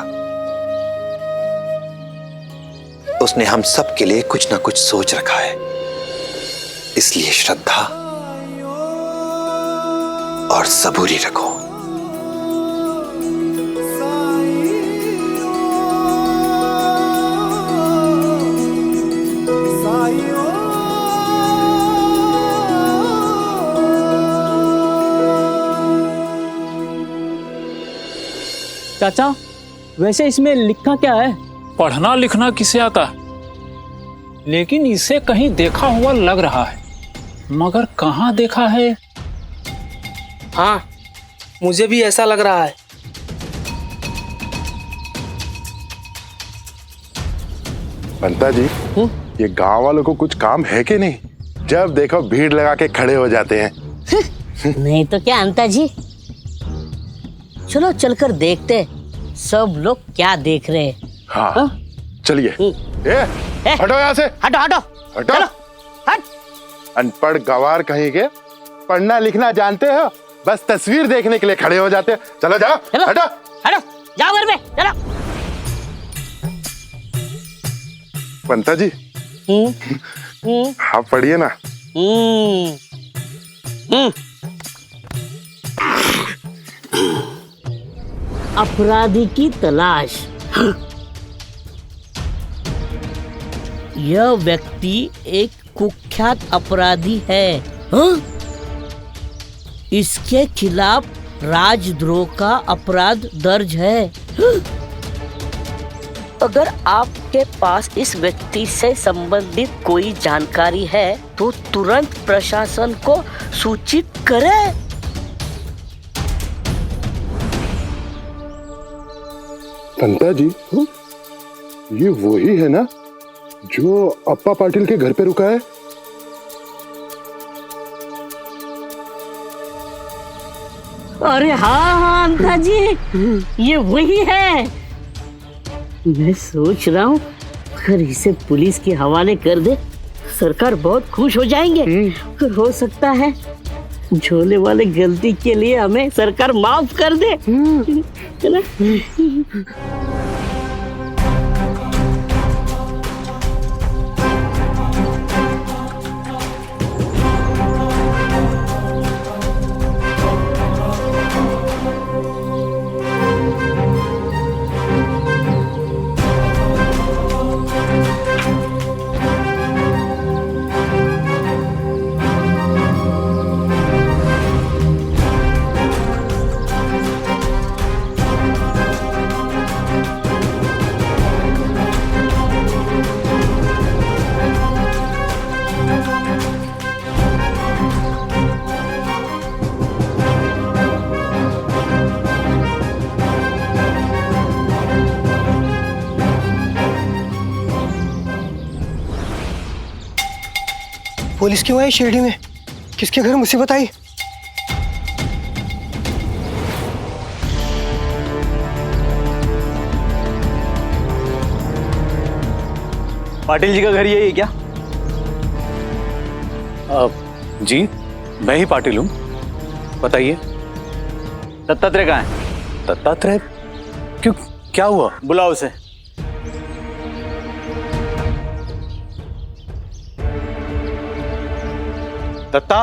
उसने हम सब के लिए कुछ ना कुछ सोच रखा है। इसलिए श्रद्धा और सबूरी रखो।
चाचा, वैसे इसमें लिखा क्या है?
पढ़ना लिखना किसे आता है, लेकिन इसे कहीं देखा हुआ लग रहा है, मगर कहाँ देखा है?
हाँ, मुझे भी ऐसा लग रहा है।
पंता जी, ये गांव वालों को कुछ काम है कि नहीं? जब देखो भीड़ लगा के खड़े हो जाते हैं।
नहीं तो क्या अंता जी, चलो चलकर देखते सब लोग क्या देख रहे हैं।
हाँ, चलिए। हटो यहाँ से।
हटो हटो
हटो।
हट।
अनपढ़ गवार कहीं के, पढ़ना लिखना जानते हो, बस तस्वीर देखने के लिए खड़े हो जाते हैं। चलो जाओ। हटो
हटो, जाओ घर में, चलो।
पंता जी, आप पढ़िए ना।
अपराधी की तलाश। यह व्यक्ति एक कुख्यात अपराधी है। इसके खिलाफ राजद्रोह का अपराध दर्ज है। अगर आपके पास इस व्यक्ति से संबंधित कोई जानकारी है तो तुरंत प्रशासन को सूचित करें।
कंता जी, ये वही है ना जो अप्पा पाटिल के घर पे रुका है?
अरे हाँ हाँ अंता जी, ये वही है। मैं सोच रहा हूँ अगर इसे पुलिस के हवाले कर दे सरकार बहुत खुश हो जाएंगे। फिर हो सकता है झोले वाले गलती के लिए हमें सरकार माफ कर दे, है ना?
पुलिस क्यों आई शिरडी में? किसके घर मुसीबत आई?
पाटिल जी का घर यही है क्या? जी मैं ही पाटिल हूँ, बताइए। दत्तात्रेय कहाँ है? दत्तात्रेय? क्यों, क्या हुआ? बुलाओ उसे। दत्ता।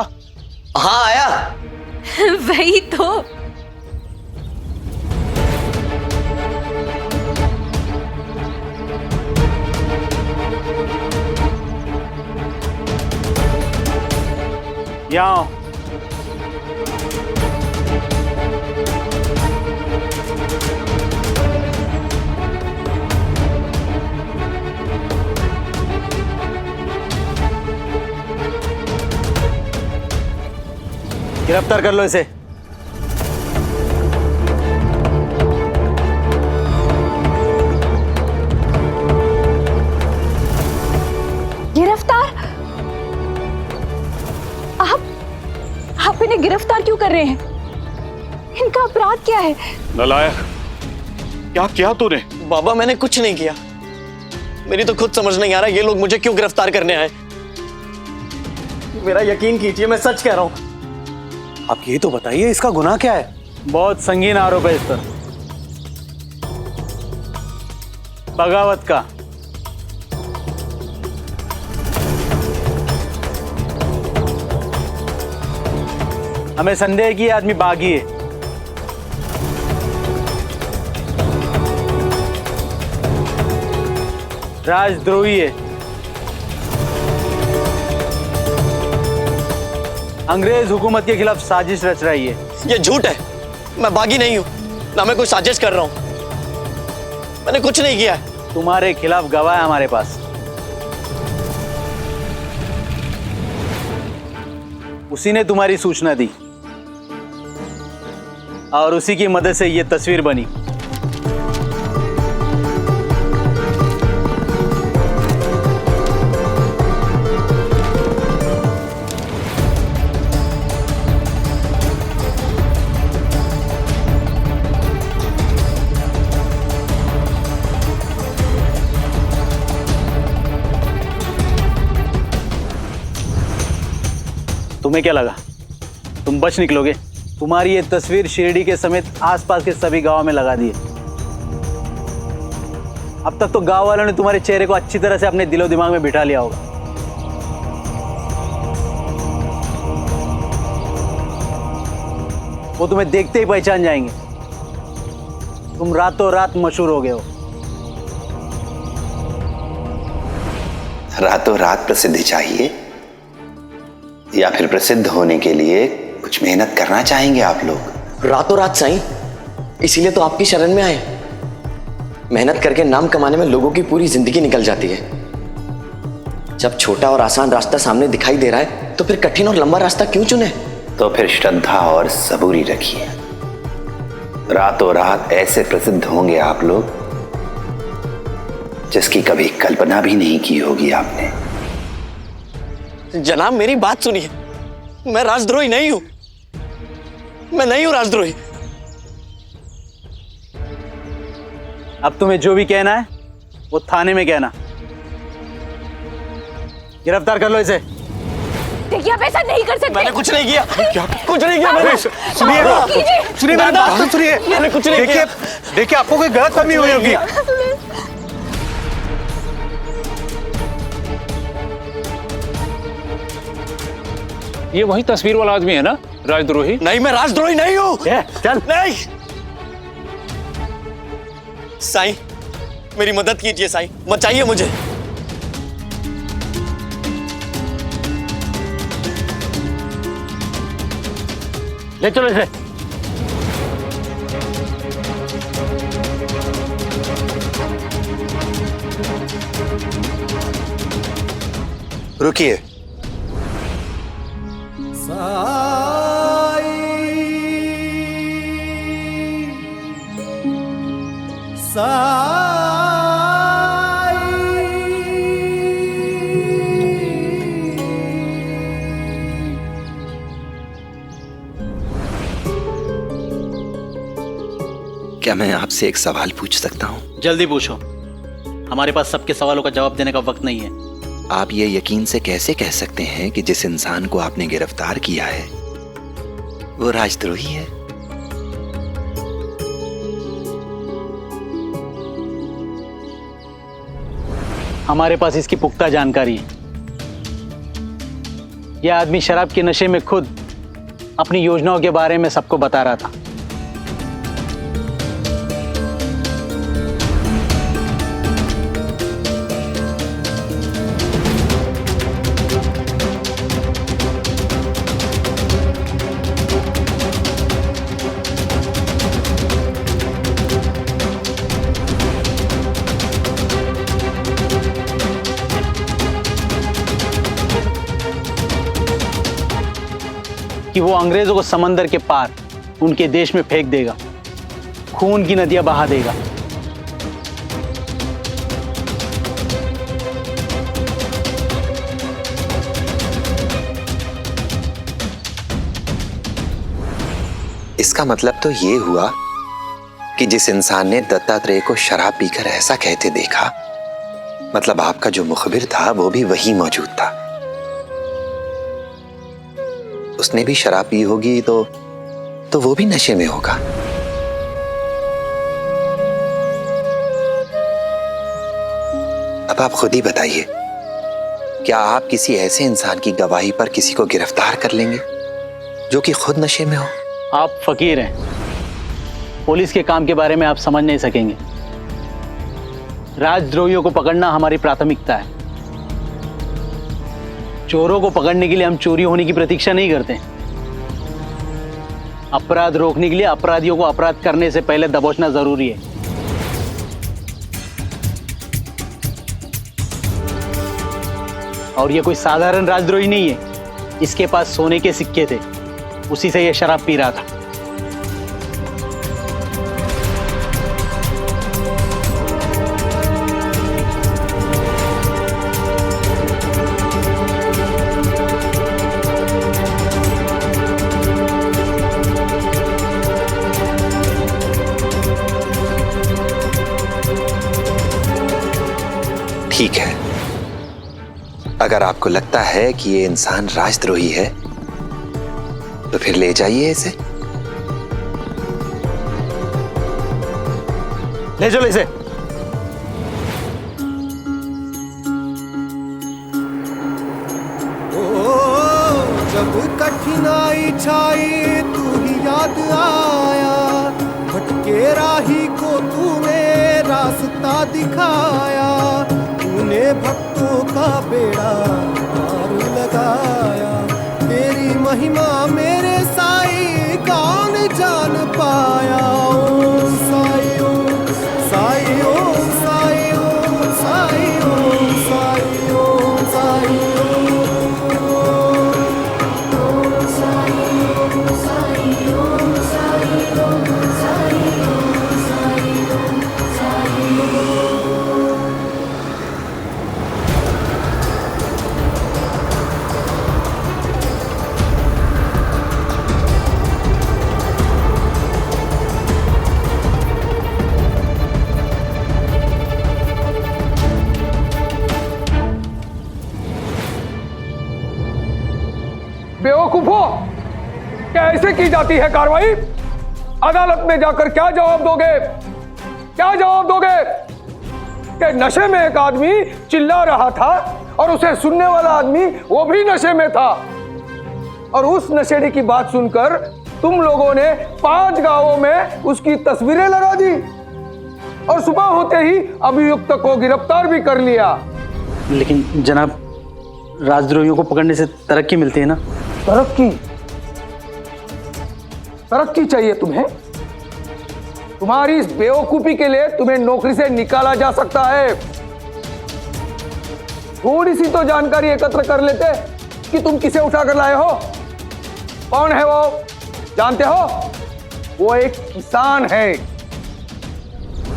हाँ आया।
वही तो।
यहाँ गिरफ्तार कर लो इसे।
गिरफ्तार? आप इन्हें गिरफ्तार क्यों कर रहे हैं? इनका अपराध क्या है?
नालायक, क्या किया तूने?
बाबा मैंने कुछ नहीं किया। मेरी तो खुद समझ नहीं आ रहा ये लोग मुझे क्यों गिरफ्तार करने आए। मेरा यकीन कीजिए, मैं सच कह रहा हूं।
आप ये तो बताइए इसका गुनाह क्या है? बहुत संगीन आरोप है इस पर, बगावत का। हमें संदेह है कि ये आदमी बागी है। राजद्रोही है, अंग्रेज हुकूमत के खिलाफ साजिश रच रही है।
ये झूठ है, मैं बागी नहीं हूं, ना मैं कोई साजिश कर रहा हूं। मैंने कुछ नहीं किया है।
तुम्हारे खिलाफ गवाह है हमारे पास। उसी ने तुम्हारी सूचना दी और उसी की मदद से ये तस्वीर बनी। तुम्हें क्या लगा तुम बच निकलोगे? तुम्हारी ये तस्वीर शिरडी के समेत आसपास के सभी गांवों में लगा दी है। अब तक तो गांव वालों ने तुम्हारे चेहरे को अच्छी तरह से अपने दिलो दिमाग में बिठा लिया होगा। वो तुम्हें देखते ही पहचान जाएंगे। तुम रातों रात मशहूर हो गए हो।
रातों रात प्रसिद्धि चाहिए या फिर प्रसिद्ध होने के लिए कुछ मेहनत करना चाहेंगे आप लोग?
रातों रात साईं, इसीलिए तो आपकी शरण में आए। मेहनत करके नाम कमाने में लोगों की पूरी जिंदगी निकल जाती है। जब छोटा और आसान रास्ता सामने दिखाई दे रहा है तो फिर कठिन और लंबा रास्ता क्यों चुने?
तो फिर श्रद्धा और सबूरी रखिए। रातों रात ऐसे प्रसिद्ध होंगे आप लोग जिसकी कभी कल्पना भी नहीं की होगी आपने।
जनाब मेरी बात सुनिए, मैं राजद्रोही नहीं हूं, मैं नहीं हूं राजद्रोही।
अब तुम्हें जो भी कहना है वो थाने में कहना। गिरफ्तार कर लो इसे।
देखिए आप ऐसा नहीं कर सकते।
मैंने कुछ नहीं किया। क्या? कुछ नहीं किया मैंने।
सुनिए मेरी बात तो सुनिए।
मैंने कुछ नहीं किया।
देखिए आपको कोई गलतफहमी हुई होगी।
ये वही तस्वीर वाला आदमी है ना, राजद्रोही?
नहीं, मैं राजद्रोही नहीं हूँ।
चल।
नहीं। साईं, मेरी मदद कीजिए साईं, बचाइए मुझे।
ले चलो इसे।
रुकिए। क्या मैं आपसे एक सवाल पूछ सकता हूँ?
जल्दी पूछो, हमारे पास सबके सवालों का जवाब देने का वक्त नहीं है।
आप ये यकीन से कैसे कह सकते हैं कि जिस इंसान को आपने गिरफ्तार किया है वो राजद्रोही है?
हमारे पास इसकी पुख्ता जानकारी है। यह आदमी शराब के नशे में खुद अपनी योजनाओं के बारे में सबको बता रहा था। कि वो अंग्रेजों को समंदर के पार उनके देश में फेंक देगा, खून की नदियां बहा देगा।
इसका मतलब तो ये हुआ कि जिस इंसान ने दत्तात्रेय को शराब पीकर ऐसा कहते देखा, मतलब आपका जो मुखबिर था वो भी वही मौजूद था। उसने भी शराब पी होगी तो वो भी नशे में होगा। अब आप खुद ही बताइए, क्या आप किसी ऐसे इंसान की गवाही पर किसी को गिरफ्तार कर लेंगे जो कि खुद नशे में हो?
आप फकीर हैं, पुलिस के काम के बारे में आप समझ नहीं सकेंगे। राजद्रोहियों को पकड़ना हमारी प्राथमिकता है। चोरों को पकड़ने के लिए हम चोरी होने की प्रतीक्षा नहीं करते। अपराध रोकने के लिए अपराधियों को अपराध करने से पहले दबोचना जरूरी है। और ये कोई साधारण राजद्रोही नहीं है। इसके पास सोने के सिक्के थे, उसी से ये शराब पी रहा था।
ठीक है, अगर आपको लगता है कि ये इंसान राजद्रोही है तो फिर ले जाइए इसे।
ले चलो इसे।
जब कठिनाई छाई तू ही याद आया, भटके राही को तूने रास्ता दिखाया, तूने भक्तों का बेड़ा पार लगाया। तेरी महिमा मेरे साईं कौन जान पाया। ओम साईं ओम साईं ओम साईं ओम साईं ओम साईं ओम साईं
बेवकूफ हो? क्या ऐसे की जाती है कार्रवाई? अदालत में जाकर क्या जवाब दोगे? क्या जवाब दोगे कि नशे में एक आदमी चिल्ला रहा था और उसे सुनने वाला आदमी वो भी नशे में था, और उस नशेड़ी की बात सुनकर तुम लोगों ने 5 गांवों में उसकी तस्वीरें लगा दी और सुबह होते ही अभियुक्त को गिरफ्तार भी कर लिया।
लेकिन जनाब, राजद्रोहियों को पकड़ने से तरक्की मिलती है ना?
तरक्की? तरक्की चाहिए तुम्हें? तुम्हारी इस बेवकूफी के लिए तुम्हें नौकरी से निकाला जा सकता है। थोड़ी सी तो जानकारी एकत्र कर लेते कि तुम किसे उठा कर लाए हो। कौन है वो, जानते हो? वो एक किसान है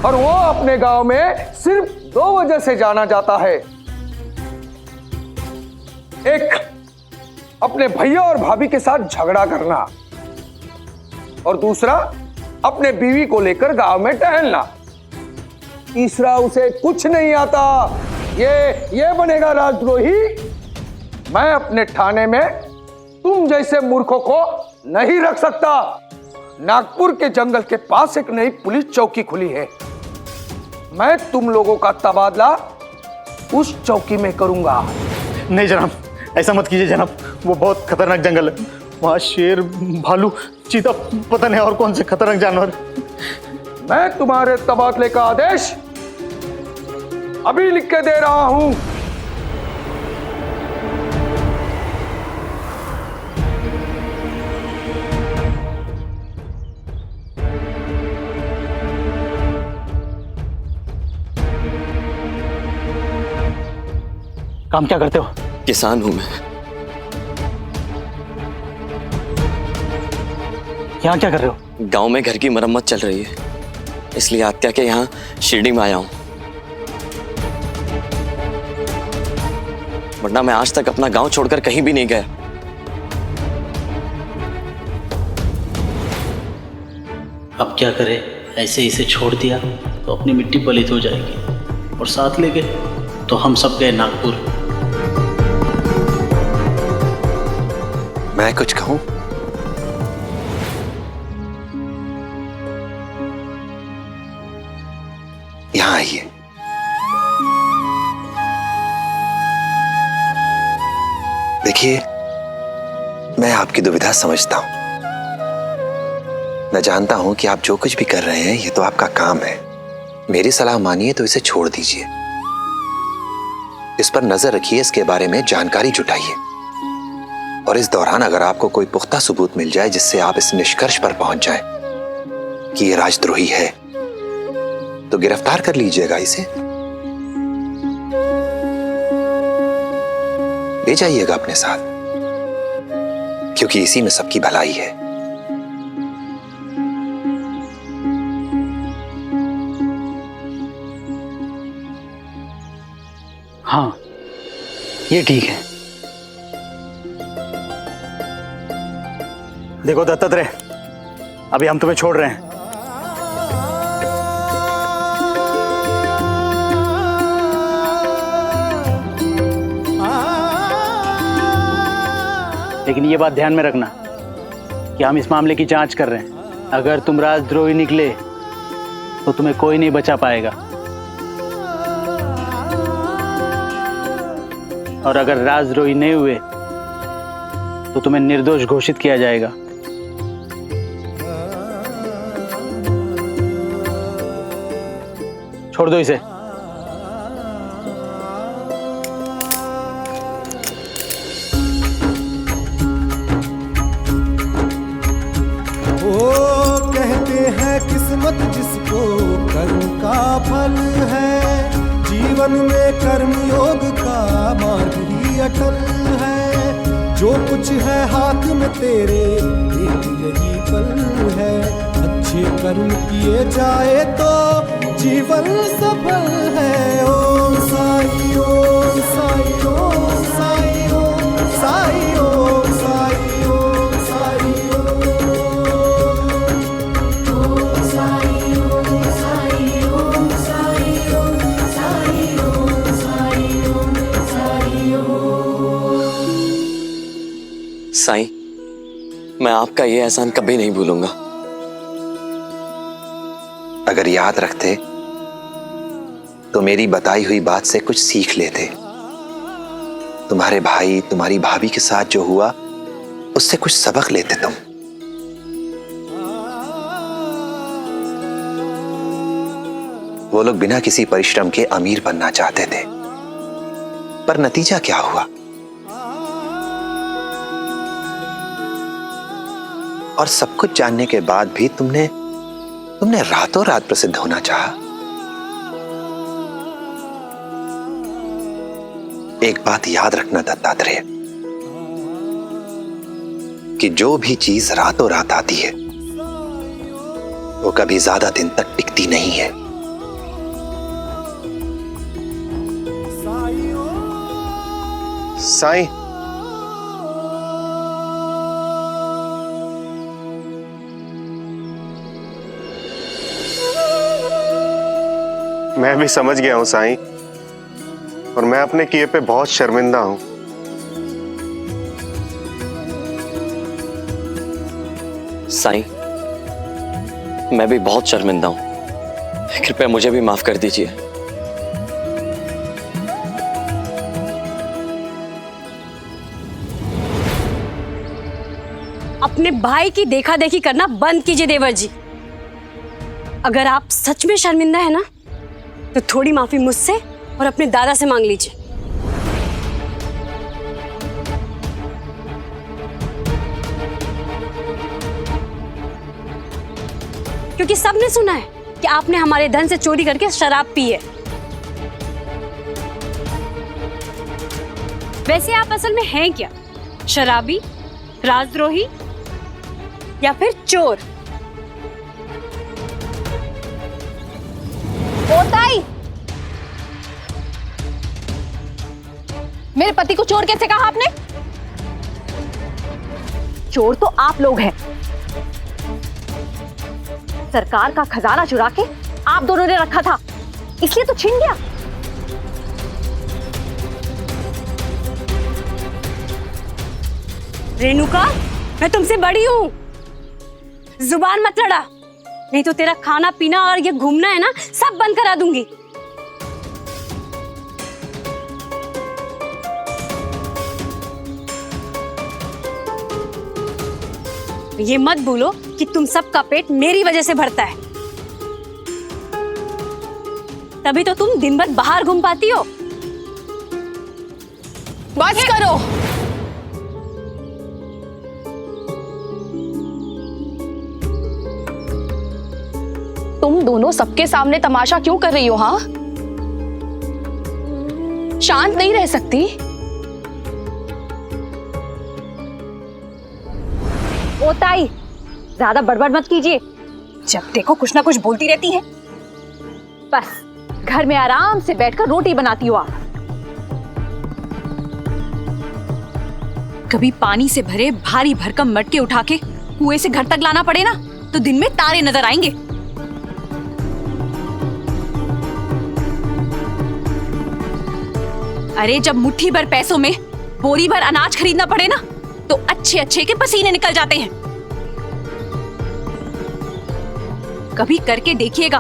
और वो अपने गांव में सिर्फ 2 वजह से जाना जाता है। एक, अपने भैया और भाभी के साथ झगड़ा करना, और दूसरा, अपने बीवी को लेकर गांव में टहलना। तीसरा, उसे कुछ नहीं आता। ये बनेगा राजद्रोही। मैं अपने थाने में तुम जैसे मूर्खों को नहीं रख सकता। नागपुर के जंगल के पास एक नई पुलिस चौकी खुली है। मैं तुम लोगों का तबादला उस चौकी में करूंगा।
नहीं जनाब, ऐसा मत कीजिए जनाब, वो बहुत खतरनाक जंगल है। वहाँ शेर, भालू, चीता, पता नहीं और कौन से खतरनाक जानवर।
मैं तुम्हारे तबादले का आदेश अभी लिख के दे रहा हूं।
काम क्या करते हो?
किसान हूं मैं।
यहाँ क्या कर रहे हो?
गांव में घर की मरम्मत चल रही है, इसलिए आत्या के यहाँ शिरडी में आया हूं। वरना मैं आज तक अपना गांव छोड़कर कहीं भी नहीं गया।
अब क्या करे, ऐसे इसे छोड़ दिया तो अपनी मिट्टी पलित हो जाएगी, और साथ ले गए तो हम सब गए नागपुर।
मैं कुछ कहूं? यहां आइए। देखिए, मैं आपकी दुविधा समझता हूं। मैं जानता हूं कि आप जो कुछ भी कर रहे हैं ये तो आपका काम है। मेरी सलाह मानिए तो इसे छोड़ दीजिए। इस पर नजर रखिए, इसके बारे में जानकारी जुटाइए, और इस दौरान अगर आपको कोई पुख्ता सबूत मिल जाए जिससे आप इस निष्कर्ष पर पहुंच जाएं कि ये राजद्रोही है, तो गिरफ्तार कर लीजिएगा इसे। ले जाइएगा अपने साथ, क्योंकि इसी में सबकी भलाई है।
हाँ, ये ठीक है। देखो दत्तात्रेय, अभी हम तुम्हें छोड़ रहे हैं। लेकिन ये बात ध्यान में रखना कि हम इस मामले की जांच कर रहे हैं। अगर तुम राजद्रोही निकले तो तुम्हें कोई नहीं बचा पाएगा, और अगर राजद्रोही नहीं हुए तो तुम्हें निर्दोष घोषित किया जाएगा। छोड़ दो इसे।
वो कहते हैं किस्मत जिसको कर्म का फल है, जीवन में कर्म योग का मार्ग ही अटल है। जो कुछ है हाथ में तेरे एक यही पल है, अच्छे कर्म किए जाए तो जीवन सफल है। ओम साई ओम साई ओम साई ओम साई ओम साई ओम साई ओम साई ओम साई ओम साई ओम साई ओम साई ओम साई ओम।
साईं, मैं आपका ये एहसान कभी नहीं भूलूंगा।
अगर याद रखते तो मेरी बताई हुई बात से कुछ सीख लेते। तुम्हारे भाई तुम्हारी भाभी के साथ जो हुआ उससे कुछ सबक लेते तुम। वो लोग बिना किसी परिश्रम के अमीर बनना चाहते थे, पर नतीजा क्या हुआ? और सब कुछ जानने के बाद भी तुमने रातों रात प्रसिद्ध होना चाहा। एक बात याद रखना दत्तात्रेय, कि जो भी चीज रातों रात आती है वो कभी ज्यादा दिन तक टिकती नहीं है।
साईं, मैं भी समझ गया हूं साईं, और मैं अपने किए पे बहुत शर्मिंदा हूं।
साईं, मैं भी बहुत शर्मिंदा हूं। कृपया मुझे भी माफ कर दीजिए।
अपने भाई की देखा देखी करना बंद कीजिए देवर जी। अगर आप सच में शर्मिंदा है ना, तो थोड़ी माफी मुझसे और अपने दादा से मांग लीजिए। क्योंकि सबने सुना है कि आपने हमारे धन से चोरी करके शराब पी है। वैसे आप असल में हैं क्या? शराबी, राजद्रोही या फिर चोर?
ओताई, मेरे पति को चोर कैसे कहा आपने? चोर तो आप लोग हैं। सरकार का खजाना चुरा के आप दोनों ने रखा था, इसलिए तो छीन गया।
रेणुका, मैं तुमसे बड़ी हूं, जुबान मत लड़ा, नहीं तो तेरा खाना पीना और ये घूमना है ना, सब बंद करा दूंगी। ये मत भूलो कि तुम सबका पेट मेरी वजह से भरता है, तभी तो तुम दिन भर बाहर घूम पाती हो।
बस करो।
तुम दोनों सबके सामने तमाशा क्यों कर रही हो? हाँ, शांत नहीं रह सकती?
ओताई, ज्यादा बड़बड़ मत कीजिए। जब देखो कुछ ना कुछ बोलती रहती है। बस घर में आराम से बैठकर रोटी बनाती हो आप। कभी पानी से भरे भारी भरकम मटके उठा के कुएं से घर तक लाना पड़े ना, तो दिन में तारे नजर आएंगे। अरे जब मुट्ठी भर पैसों में बोरी भर अनाज खरीदना पड़े ना, तो अच्छे अच्छे के पसीने निकल जाते हैं। कभी करके देखिएगा,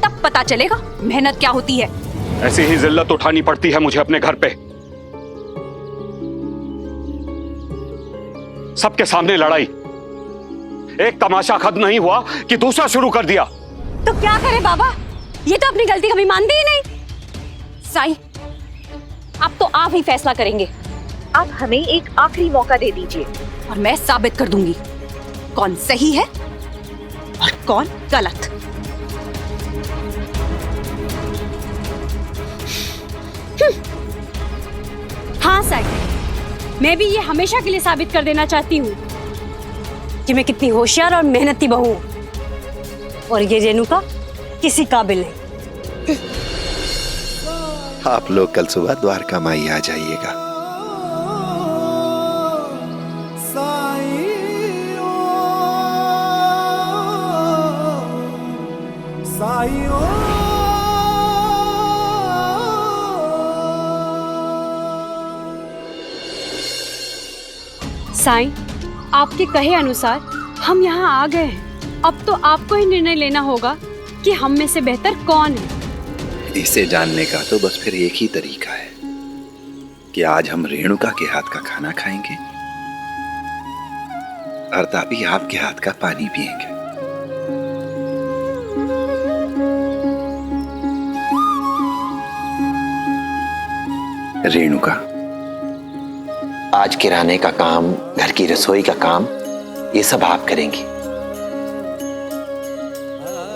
तब पता चलेगा मेहनत क्या होती है।
ऐसी ही जिल्लत उठानी पड़ती है मुझे अपने घर पे। सबके सामने लड़ाई, एक तमाशा खत्म नहीं हुआ कि दूसरा शुरू कर दिया।
तो क्या करे बाबा, ये तो अपनी गलती कभी मानते ही नहीं।
साईं, अब तो आप ही फैसला करेंगे। आप हमें एक आखिरी मौका दे दीजिए और मैं साबित कर दूंगी कौन सही है और कौन गलत।
हाँ साईं, मैं भी ये हमेशा के लिए साबित कर देना चाहती हूँ कि मैं कितनी होशियार और मेहनती बहू हूँ, और ये रेणुका किसी काबिल नहीं।
आप लोग कल सुबह द्वारका माई आ जाइएगा।
साईं, आपके कहे अनुसार हम यहाँ आ गए हैं। अब तो आपको ही निर्णय लेना होगा कि हम में से बेहतर कौन है।
इसे जानने का तो बस फिर एक ही तरीका है कि आज हम रेणुका के हाथ का खाना खाएंगे और तापी आपके हाथ का पानी पिएंगे। रेणुका, आज किराने का काम, घर की रसोई का काम, ये सब आप करेंगी।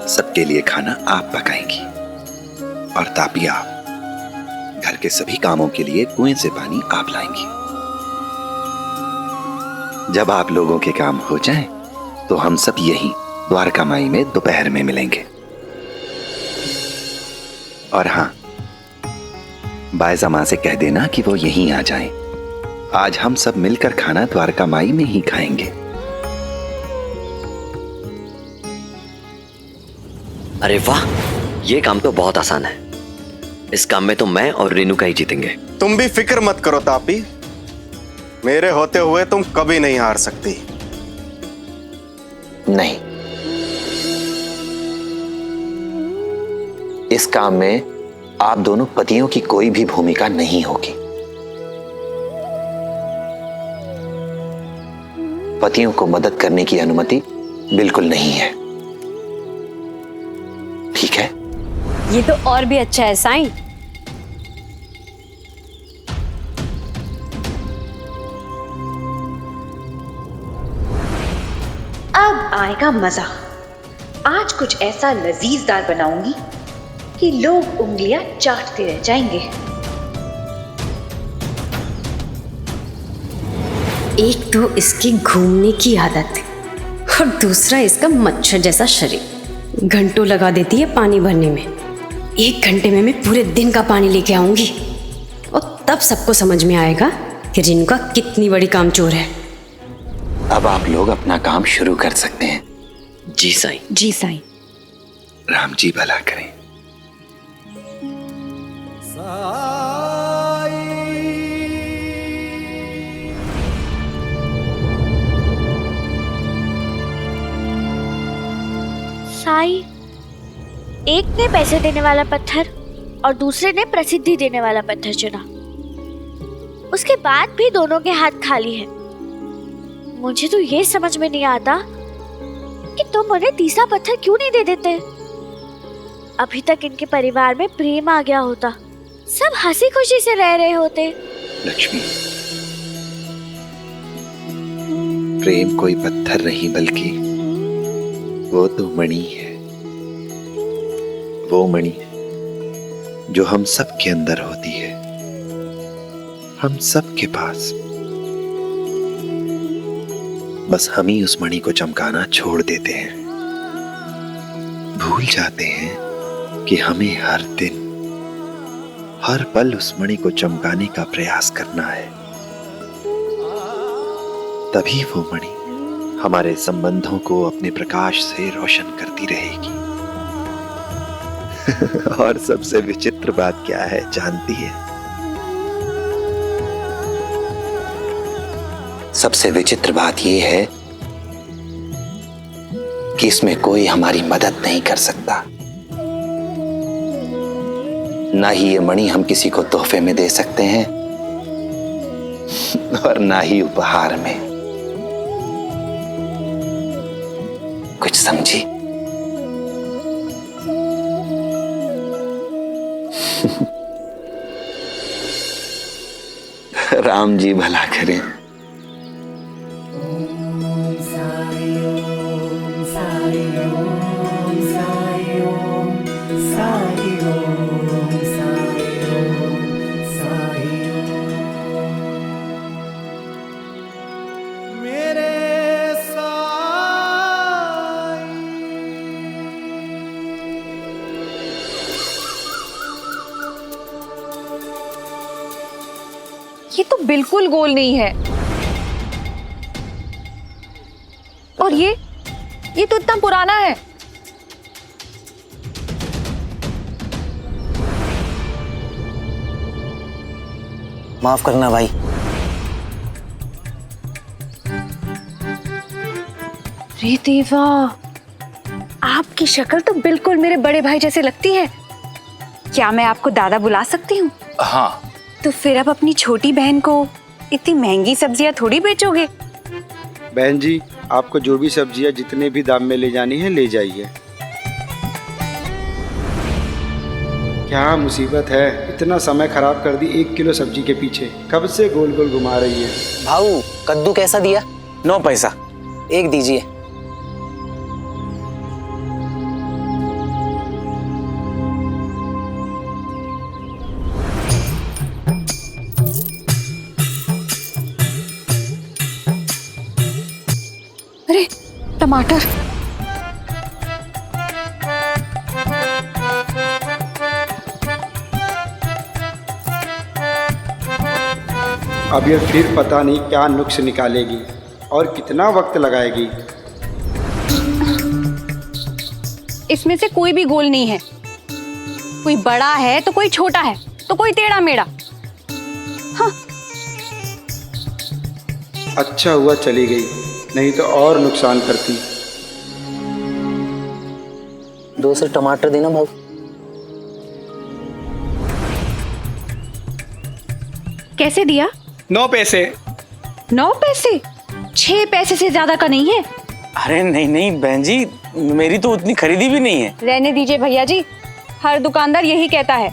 सबके लिए खाना आप पकाएंगी और तापी आप घर के सभी कामों के लिए कुएं से पानी आप लाएंगी। जब आप लोगों के काम हो जाएं, तो हम सब यहीं द्वारका माई में दोपहर में मिलेंगे। और हाँ, बायज़मा से कह देना कि वो यहीं आ जाएं। आज हम सब मिलकर खाना द्वारका माई में ही खाएंगे।
अरे वाह, ये काम तो बहुत आसान है। इस काम में तो मैं और रेणुका ही जीतेंगे।
तुम भी फिक्र मत करो तापी, मेरे होते हुए तुम कभी नहीं हार सकती।
नहीं, इस काम में आप दोनों पतियों की कोई भी भूमिका नहीं होगी। पतियों को मदद करने की अनुमति बिल्कुल नहीं है, ठीक है?
ये तो और भी अच्छा है साईं।
अब आएगा मजा। आज कुछ ऐसा लजीजदार बनाऊंगी कि लोग उंगलियां चाटते रह जाएंगे।
एक तो इसकी घूमने की आदत और दूसरा इसका मच्छर जैसा शरीर। घंटों लगा देती है पानी भरने में। 1 घंटे में मैं पूरे दिन का पानी लेके आऊंगी और तब सबको समझ में आएगा कि रेणुका कितनी बड़ी कामचोर है।
अब आप लोग अपना काम शुरू कर सकते हैं।
जी साईं।
जी साईं।
राम जी भला करें।
साई, एक ने पैसे देने वाला पत्थर और दूसरे ने प्रसिद्धि देने वाला पत्थर चुना। उसके बाद भी दोनों के हाथ खाली हैं। मुझे तो ये समझ में नहीं आता कि तुम उन्हें तीसरा पत्थर क्यों नहीं दे देते। अभी तक इनके परिवार में प्रेम आ गया होता, सब हंसी खुशी से रह रहे होते।
लक्ष्मी, प्रेम कोई पत्थर नहीं बल्कि वो तो मणि है। वो मणि जो हम सब के अंदर होती है, हम सब के पास। बस हम ही उस मणि को चमकाना छोड़ देते हैं। भूल जाते हैं कि हमें हर दिन, हर पल उस मणि को चमकाने का प्रयास करना है। तभी वो मणि हमारे संबंधों को अपने प्रकाश से रोशन करती रहेगी। और सबसे विचित्र बात क्या है जानती है? सबसे विचित्र बात यह है कि इसमें कोई हमारी मदद नहीं कर सकता। ना ही ये मणि हम किसी को तोहफे में दे सकते हैं और ना ही उपहार में। कुछ समझी? राम जी भला करें।
ये तो बिल्कुल गोल नहीं है। और ये तो इतना पुराना है।
माफ करना भाई,
अरे देवा, आपकी शक्ल तो बिल्कुल मेरे बड़े भाई जैसे लगती है। क्या मैं आपको दादा बुला सकती हूँ?
हाँ।
तो फिर आप अपनी छोटी बहन को इतनी महंगी सब्जियां थोड़ी बेचोगे।
बहन जी, आपको जो भी सब्जियां जितने भी दाम में ले जानी है ले जाइए। क्या मुसीबत है, इतना समय खराब कर दी 1 किलो सब्जी के पीछे। कब से गोल गोल घुमा रही है।
भाऊ, कद्दू कैसा दिया?
9 पैसा।
एक दीजिए।
अरे टमाटर,
अब ये फिर पता नहीं क्या नुक्स निकालेगी और कितना वक्त लगाएगी।
इसमें से कोई भी गोल नहीं है, कोई बड़ा है तो कोई छोटा है तो कोई टेढ़ा मेढ़ा। हाँ।
अच्छा हुआ चली गई, नहीं तो और नुकसान करती।
2 से टमाटर देना भाऊ।
कैसे दिया?
9 पैसे।
9 पैसे? 6 पैसे से ज्यादा का नहीं है।
अरे नहीं नहीं बहन जी, मेरी तो उतनी खरीदी भी नहीं है।
रहने दीजिए भैया जी, हर दुकानदार यही कहता है।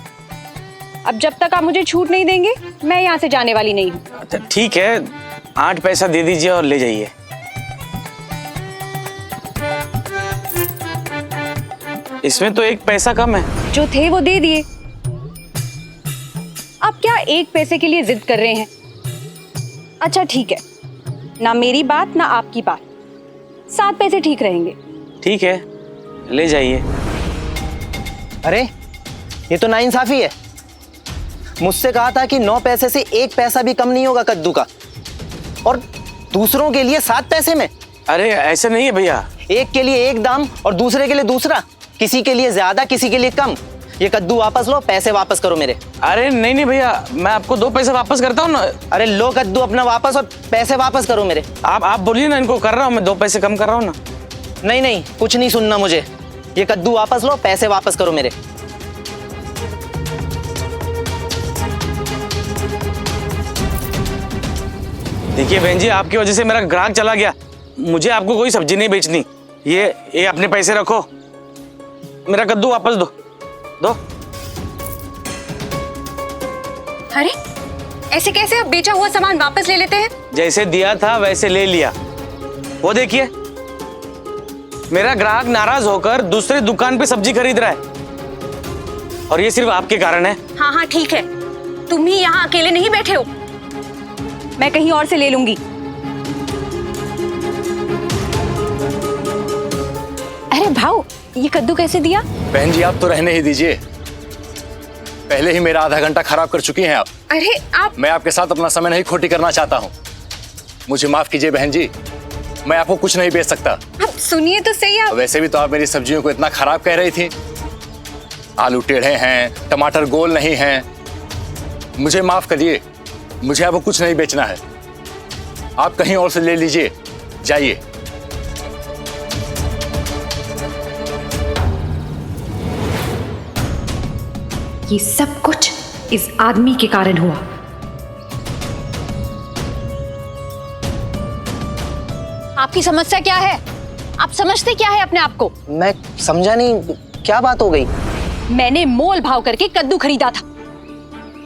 अब जब तक आप मुझे छूट नहीं देंगे मैं यहाँ से जाने वाली नहीं हूँ।
अच्छा ठीक है, 8 पैसा दे दीजिए और ले जाइए। इसमें तो 1 पैसा कम है।
जो थे वो दे दिए। अब क्या 1 पैसे के लिए जिद कर रहे हैं? अच्छा ठीक है, ना मेरी बात ना आपकी बात, 7 पैसे ठीक रहेंगे।
ठीक है, ले जाइए।
अरे ये तो नाइंसाफी है। मुझसे कहा था कि 9 पैसे से 1 पैसा भी कम नहीं होगा कद्दू का, और दूसरों के लिए 7 पैसे में।
अरे ऐसा नहीं है भैया,
एक के लिए एक दाम और दूसरे के लिए दूसरा, किसी के लिए ज्यादा किसी के लिए कम। ये कद्दू वापस लो, पैसे वापस करो मेरे।
अरे नहीं नहीं भैया, मैं आपको 2 पैसे वापस करता हूँ ना।
अरे लो कद्दू अपना वापस और पैसे वापस करो मेरे।
आप बोलिए ना, इनको कर रहा हूँ मैं, 2 पैसे कम कर रहा हूँ ना।
नहीं नहीं, कुछ नहीं सुनना मुझे। ये कद्दू वापस लो, पैसे वापस करो मेरे।
देखिए बहन जी, आपकी वजह से मेरा ग्राहक चला गया। मुझे आपको कोई सब्जी नहीं बेचनी। ये अपने पैसे रखो, मेरा कद्दू वापस दो।
अरे ऐसे कैसे? अब बेचा हुआ सामान वापस ले लेते हैं?
जैसे दिया था वैसे ले लिया। वो देखिए, मेरा ग्राहक नाराज होकर दूसरे दुकान पे सब्जी खरीद रहा है, और ये सिर्फ आपके कारण है।
हाँ हाँ ठीक है, तुम ही यहाँ अकेले नहीं बैठे हो, मैं कहीं और से ले लूंगी। अरे भाऊ, ये कद्दू कैसे दिया?
बहन जी आप तो रहने ही दीजिए, पहले ही मेरा आधा घंटा खराब कर चुकी हैं आप।
अरे आप,
मैं आपके साथ अपना समय नहीं खोटी करना चाहता हूँ। मुझे माफ कीजिए बहन जी, मैं आपको कुछ नहीं बेच सकता।
अब सुनिए तो सही। आप
वैसे भी तो आप मेरी सब्जियों को इतना खराब कह रही थी। आलू टेढ़े हैं, टमाटर गोल नहीं हैं। मुझे माफ करिए, मुझे आपको कुछ नहीं बेचना है। आप कहीं और से ले लीजिए, जाइए।
ये सब कुछ इस आदमी के कारण हुआ।
आपकी समस्या क्या है? आप समझते क्या है अपने आप को?
मैं समझा नहीं, क्या बात हो गई?
मैंने मोल भाव करके कद्दू खरीदा था,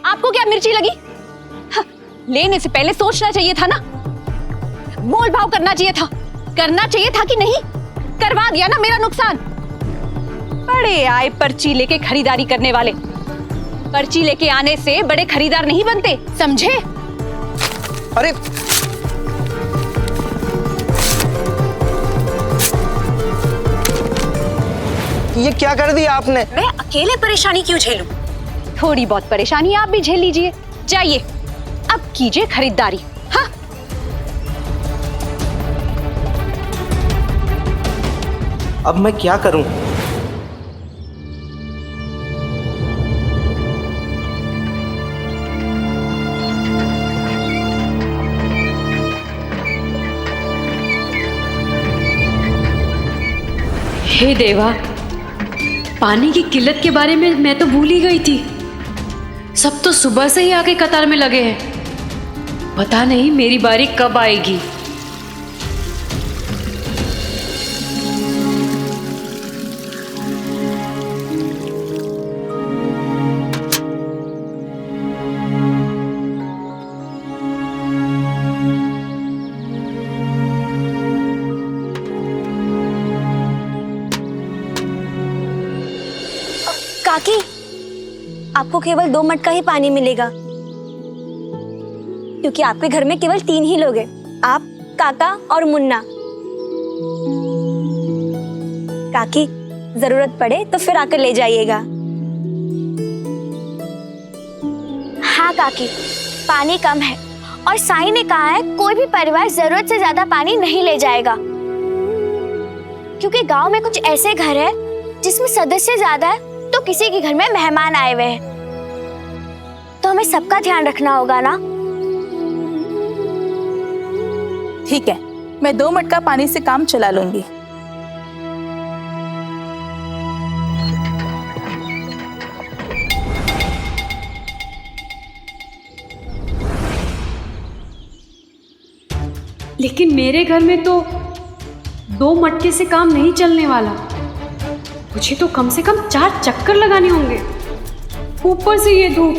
आपको क्या मिर्ची लगी? हाँ, लेने से पहले सोचना चाहिए था ना, मोल भाव करना चाहिए था कि नहीं? करवा दिया ना मेरा नुकसान। बड़े आए पर्ची लेके खरीदारी करने वाले। पर्ची लेके आने से बड़े खरीदार नहीं बनते, समझे?
अरे ये क्या कर दिया आपने?
मैं अकेले परेशानी क्यों झेलूं? थोड़ी बहुत परेशानी आप भी झेल लीजिए। जाइए, अब कीजिए खरीदारी। हाँ,
अब मैं क्या करूं?
हे देवा, पानी की किल्लत के बारे में मैं तो भूल ही गई थी। सब तो सुबह से ही आके कतार में लगे हैं। पता नहीं मेरी बारी कब आएगी।
काकी, आपको केवल 2 मटका ही पानी मिलेगा, क्योंकि आपके घर में केवल 3 ही लोग हैं, आप, काका और मुन्ना। काकी, जरूरत पड़े तो फिर आकर ले जाइएगा। हाँ काकी, पानी कम है और साईं ने कहा है कोई भी परिवार जरूरत से ज्यादा पानी नहीं ले जाएगा, क्योंकि गांव में कुछ ऐसे घर है जिसमें सदस्य ज्यादा है तो किसी के घर में मेहमान आए हुए हैं, तो हमें सबका ध्यान रखना होगा ना।
ठीक है, मैं 2 मटका पानी से काम चला लूंगी।
लेकिन मेरे घर में तो 2 मटके से काम नहीं चलने वाला। मुझे तो कम से कम 4 चक्कर लगाने होंगे, ऊपर से ये धूप।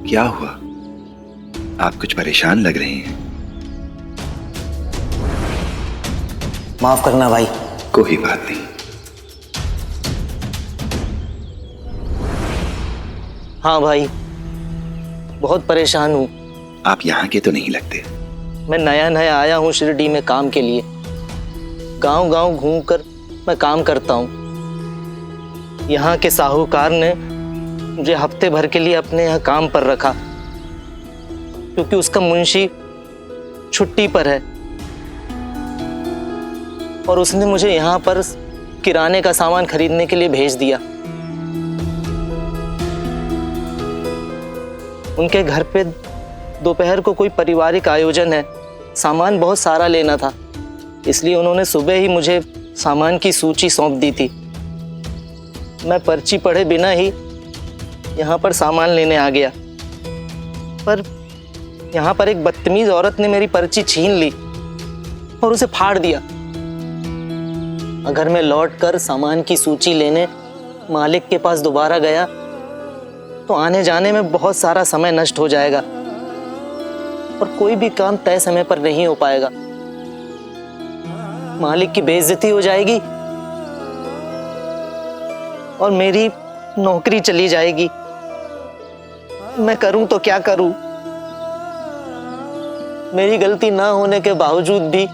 क्या हुआ? आप कुछ परेशान लग रहे हैं।
माफ करना भाई।
कोई बात नहीं।
हाँ भाई, बहुत परेशान हूँ।
आप यहाँ के तो नहीं लगते।
मैं नया नया आया हूँ शिरडी में काम के लिए। गांव गांव घूमकर मैं काम करता हूँ। यहाँ के साहूकार ने मुझे हफ्ते भर के लिए अपने यहाँ काम पर रखा, क्योंकि उसका मुंशी छुट्टी पर है और उसने मुझे यहाँ पर किराने का सामान खरीदने के लिए भेज दिया। उनके घर पे दोपहर को कोई पारिवारिक आयोजन है, सामान बहुत सारा लेना था, इसलिए उन्होंने सुबह ही मुझे सामान की सूची सौंप दी थी। मैं पर्ची पढ़े बिना ही यहाँ पर सामान लेने आ गया, पर यहाँ पर एक बदतमीज औरत ने मेरी पर्ची छीन ली और उसे फाड़ दिया। अगर मैं लौटकर सामान की सूची लेने मालिक के पास दोबारा गया तो आने जाने में बहुत सारा समय नष्ट हो जाएगा और कोई भी काम तय समय पर नहीं हो पाएगा। मालिक की बेइज्जती हो जाएगी और मेरी नौकरी चली जाएगी। मैं करूं तो क्या करूं? मेरी गलती ना होने के बावजूद भी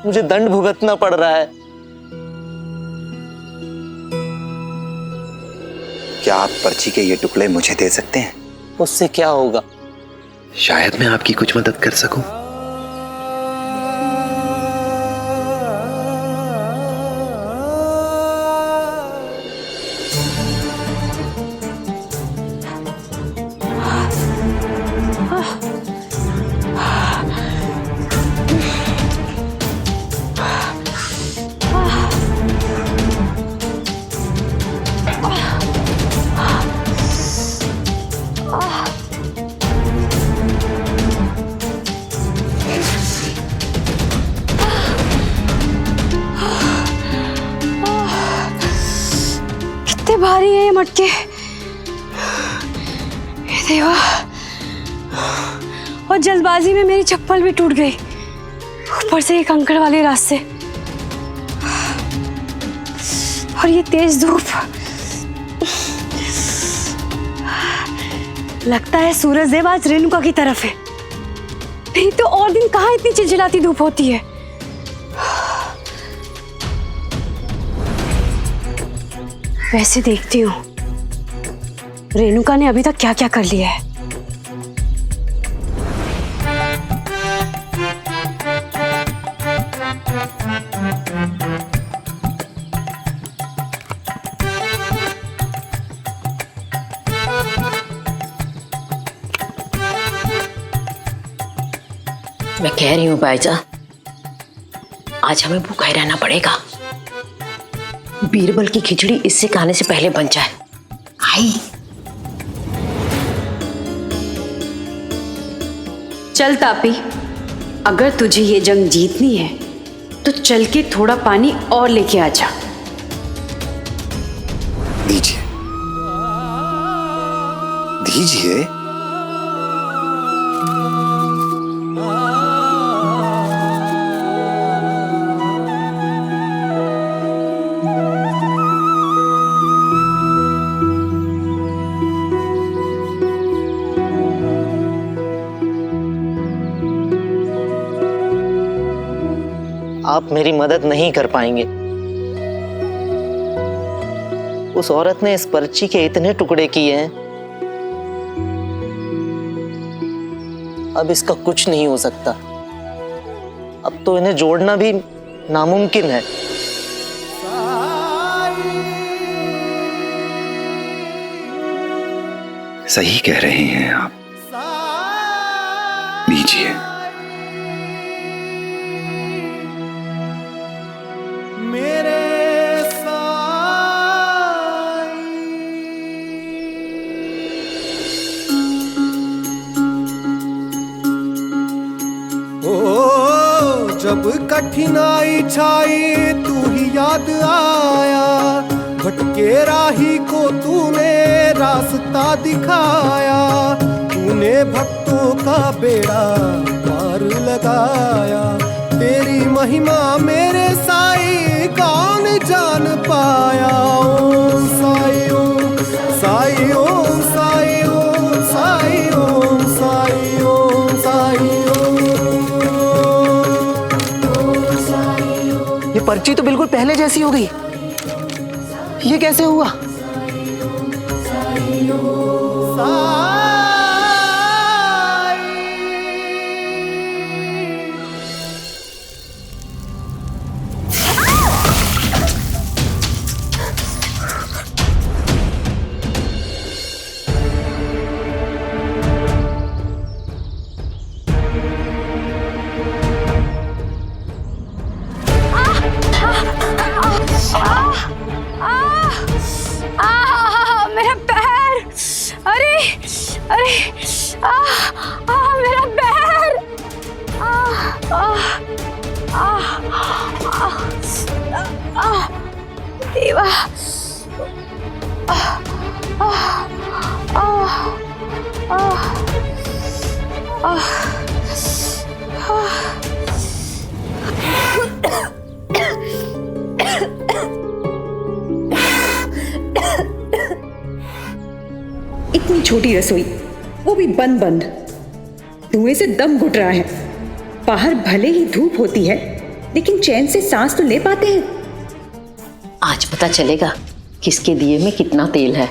मुझे दंड भुगतना पड़ रहा है।
क्या आप पर्ची के ये टुकड़े मुझे दे सकते हैं?
उससे क्या होगा?
शायद मैं आपकी कुछ मदद कर सकूं।
भारी है ये मटके। देवा, और जल्दबाजी में मेरी चप्पल भी टूट गई, ऊपर से ये कंकड़ वाले रास्ते और ये तेज धूप। लगता है सूरज देव आज रेणुका की तरफ है, नहीं तो और दिन कहाँ इतनी चिलचिलाती धूप होती है। वैसे देखती हूँ रेणुका ने अभी तक क्या क्या कर लिया है। मैं कह रही हूँ भाईजा, आज हमें भूखा ही रहना पड़ेगा। बीरबल की खिचड़ी इससे खाने से पहले बन जाए। आई
चल तापी, अगर तुझे ये जंग जीतनी है तो चल के थोड़ा पानी और लेके आ जा।
दीजिए दीजिए।
आप मेरी मदद नहीं कर पाएंगे। उस औरत ने इस पर्ची के इतने टुकड़े किए हैं, अब इसका कुछ नहीं हो सकता। अब तो इन्हें जोड़ना भी नामुमकिन है।
सही कह रहे हैं आप। लीजिए।
जब कठिनाई छाई तू ही याद आया, भटके राही को तूने रास्ता दिखाया, तूने भक्तों का बेड़ा पार लगाया। तेरी महिमा मेरे साईं कौन जान पाया। ओम साईं ओम साईं ओम साईं ओम साईं ओम साईं ओम साईं ओम।
ये पर्ची तो बिल्कुल पहले जैसी हो गई। ये कैसे हुआ?
मेरा पैर, अरे अरे मेरा पैर, देवा,
इतनी छोटी रसोई, वो भी बंद बंद, धुएं से दम घुट रहा है। बाहर भले ही धूप होती है, लेकिन चैन से सांस तो ले पाते हैं।
आज पता चलेगा किसके दिए में कितना तेल है।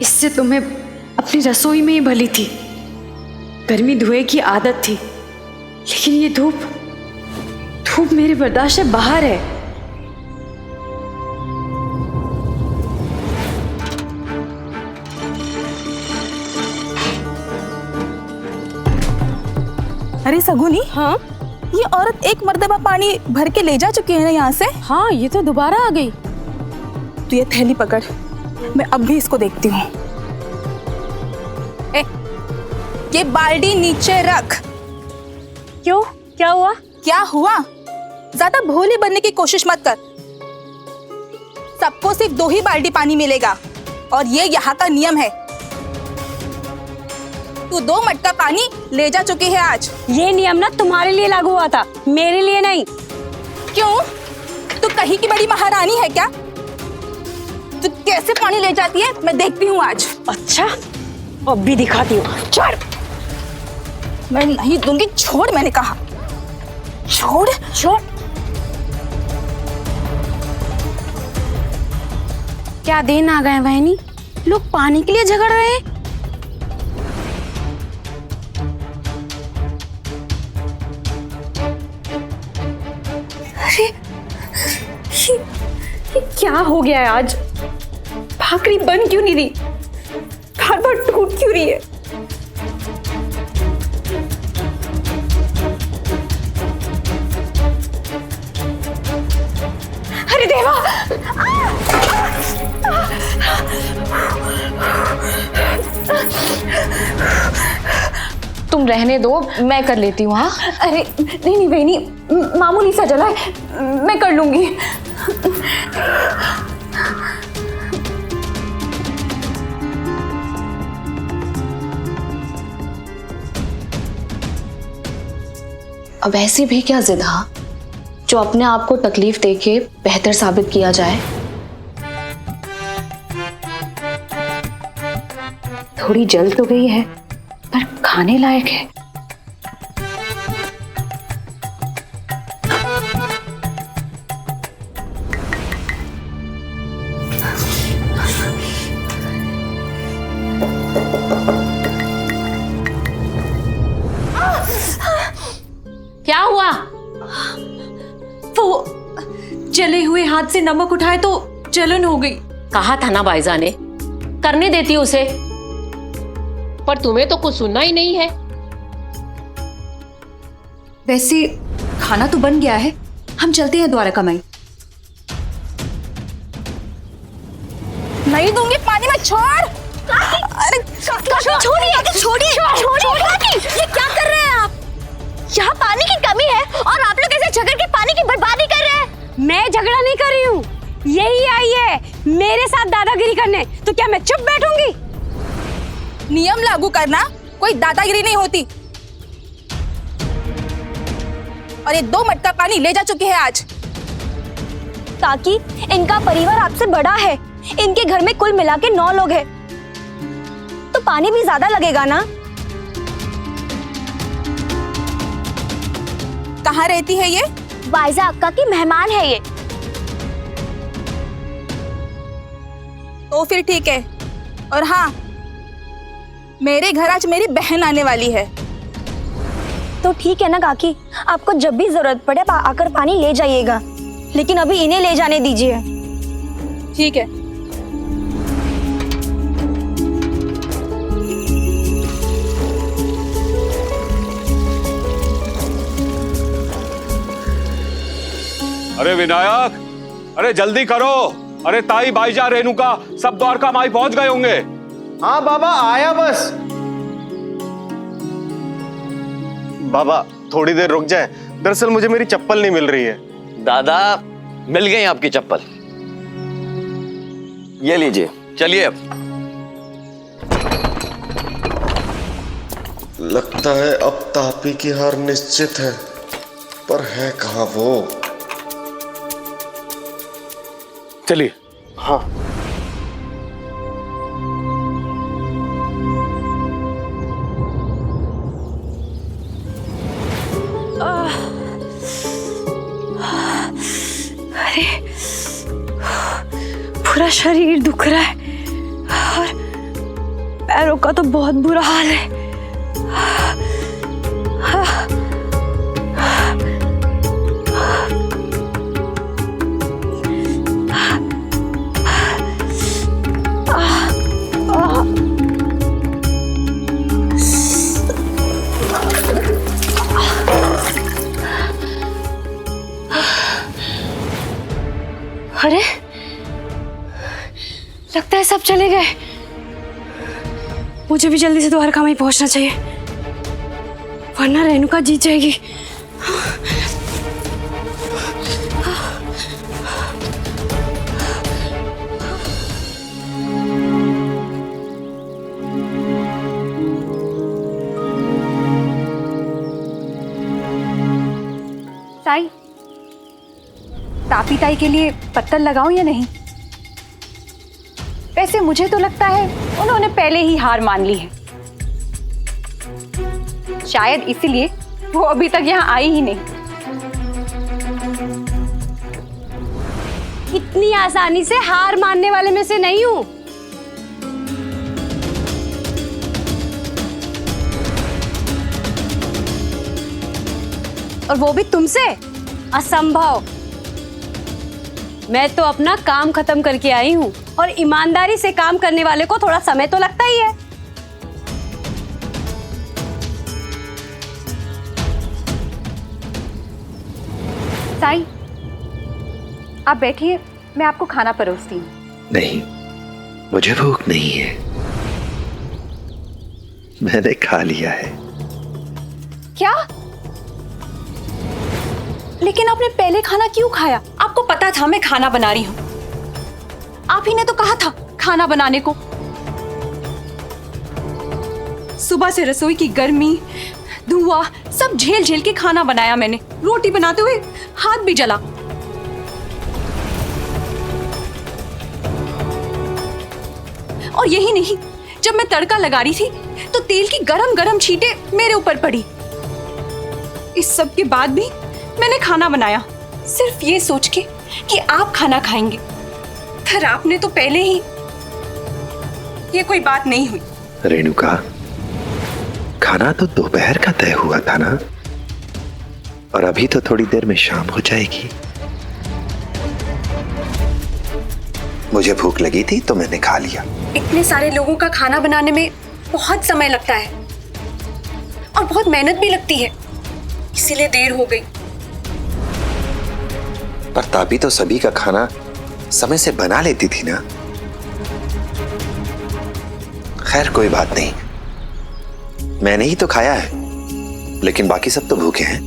इससे तुम्हें अपनी रसोई में ही भली थी। गर्मी धुएं की आदत थी, लेकिन ये धूप मेरे बर्दाश्त से बाहर है।
अरे सगुनी, हाँ, ये औरत एक मर्तबा पानी भर के ले जा चुकी है ना यहाँ से। हाँ, ये तो दोबारा आ गई। तू ये थैली पकड़, मैं अब भी इसको देखती हूँ। ये बाल्टी नीचे रख। क्यों? क्या हुआ? क्या हुआ? ज्यादा भोली बनने की कोशिश मत कर। सबको सिर्फ 2 ही बाल्टी पानी मिलेगा और ये यहाँ का नियम है। तू 2 मटका पानी ले जा चुकी है आज।
ये नियम ना तुम्हारे लिए लागू हुआ था, मेरे लिए नहीं।
क्यों? तू कहीं की बड़ी महारानी है क्या? तू कैसे पानी ले जाती है मैं देखती हूँ आज।
अच्छा, अब भी दिखाती हूँ।
छोड़, मैं नहीं दूंगी। छोड़, मैंने कहा छोड़। छोड़। क्या दिन आ गए बहनी, लोग पानी के लिए झगड़ रहे हैं।
ये क्या हो गया है आज? भाकरी बन क्यों नहीं रही?
बार बार टूट क्यों रही है? अरे देवा!
तुम रहने दो, मैं कर लेती हूँ। हाँ
अरे नहीं बहनी, मामूली सा जला है, मैं कर लूंगी।
अब ऐसी भी क्या जिद है जो अपने आप को तकलीफ देके बेहतर साबित किया जाए?
थोड़ी जल तो गई है पर खाने लायक है।
क्या हुआ?
वो जले हुए हाथ से नमक उठाए तो जलन हो गई।
कहा था ना बाईजा ने, करने देती उसे। पर तुम्हें तो कुछ सुनना ही नहीं है।
वैसे खाना तो बन गया है, हम चलते हैं द्वारका माई।
नहीं दूंगी पानी में, छोड़। अरे
छोड़िए, छोड़िए, ये क्या कर रहे हैं आप? यहाँ पानी की कमी है और आप लोग ऐसे झगड़ के पानी की बर्बादी कर रहे हैं।
मैं झगड़ा नहीं कर रही हूँ, यही आई है मेरे साथ दादागिरी करने, तो क्या मैं चुप बैठूंगी?
नियम लागू करना कोई दादागिरी नहीं होती। और ये 2 मटका पानी ले जा चुकी है आज।
ताकि इनका परिवार आपसे बड़ा है, इनके घर में कुल मिला के 9 लोग हैं, तो पानी भी ज्यादा लगेगा ना।
कहाँ रहती है ये?
वाइजा अक्का की मेहमान है ये।
तो फिर ठीक है। और हाँ, मेरे घर आज मेरी बहन आने वाली है।
तो ठीक है ना काकी, आपको जब भी जरूरत पड़े आप आकर पानी ले जाइएगा, लेकिन अभी इन्हें ले जाने दीजिए।
ठीक है।
अरे विनायक, अरे जल्दी करो। अरे ताई, भाईजा, रेणुका सब द्वारका माई पहुंच गए होंगे।
हाँ बाबा, आया बस।
बाबा थोड़ी देर रुक जाए, दरअसल मुझे मेरी चप्पल नहीं मिल रही है।
दादा, मिल गई आपकी चप्पल, ये लीजिए, चलिए अब।
लगता है अब तापी की हार निश्चित है, पर है कहाँ वो?
चलिए।
हाँ।
अरे पूरा शरीर दुख रहा है और पैरों का तो बहुत बुरा हाल है। अरे लगता है सब चले गए। मुझे भी जल्दी से द्वारका में पहुंचना चाहिए, वरना रेणुका जीत जाएगी।
ताई, तापी ताई के लिए पत्तल लगाऊं या नहीं? वैसे मुझे तो लगता है उन्होंने पहले ही हार मान ली है, शायद इसीलिए वो अभी तक यहाँ आई ही नहीं।
इतनी आसानी से हार मानने वाले में से नहीं हूं। और वो भी तुमसे? असंभव। मैं तो अपना काम खत्म करके आई हूँ और ईमानदारी से काम करने वाले को थोड़ा समय तो लगता ही है।
साईं, आप बैठिए, मैं आपको खाना परोसती हूँ।
नहीं, मुझे भूख नहीं है, मैंने खा लिया है।
क्या? लेकिन आपने पहले खाना क्यों खाया? आपको पता था मैं खाना बना रही हूँ। आप ही ने तो कहा था खाना बनाने को। सुबह से रसोई की गर्मी, धुआं सब झेल झेल के खाना बनाया मैंने। रोटी बनाते हुए हाथ भी जला। और यही नहीं, जब मैं तड़का लगा रही थी तो तेल की गरम गरम छींटे मेरे ऊपर पड़ी। इस सब के बाद भी मैंने खाना बनाया, सिर्फ ये सोच के कि आप खाना खाएंगे। खैर, आपने तो पहले ही, ये कोई बात नहीं हुई।
रेणुका, खाना तो दोपहर का तय हुआ था ना, और अभी तो थोड़ी देर में शाम हो जाएगी। मुझे भूख लगी थी तो मैंने खा लिया।
इतने सारे लोगों का खाना बनाने में बहुत समय लगता है और बहुत मेहनत भी लगती है, इसीलिए देर हो गई।
पर ताबी तो सभी का खाना समय से बना लेती थी ना। खैर कोई बात नहीं, मैंने ही तो खाया है, लेकिन बाकी सब तो भूखे हैं,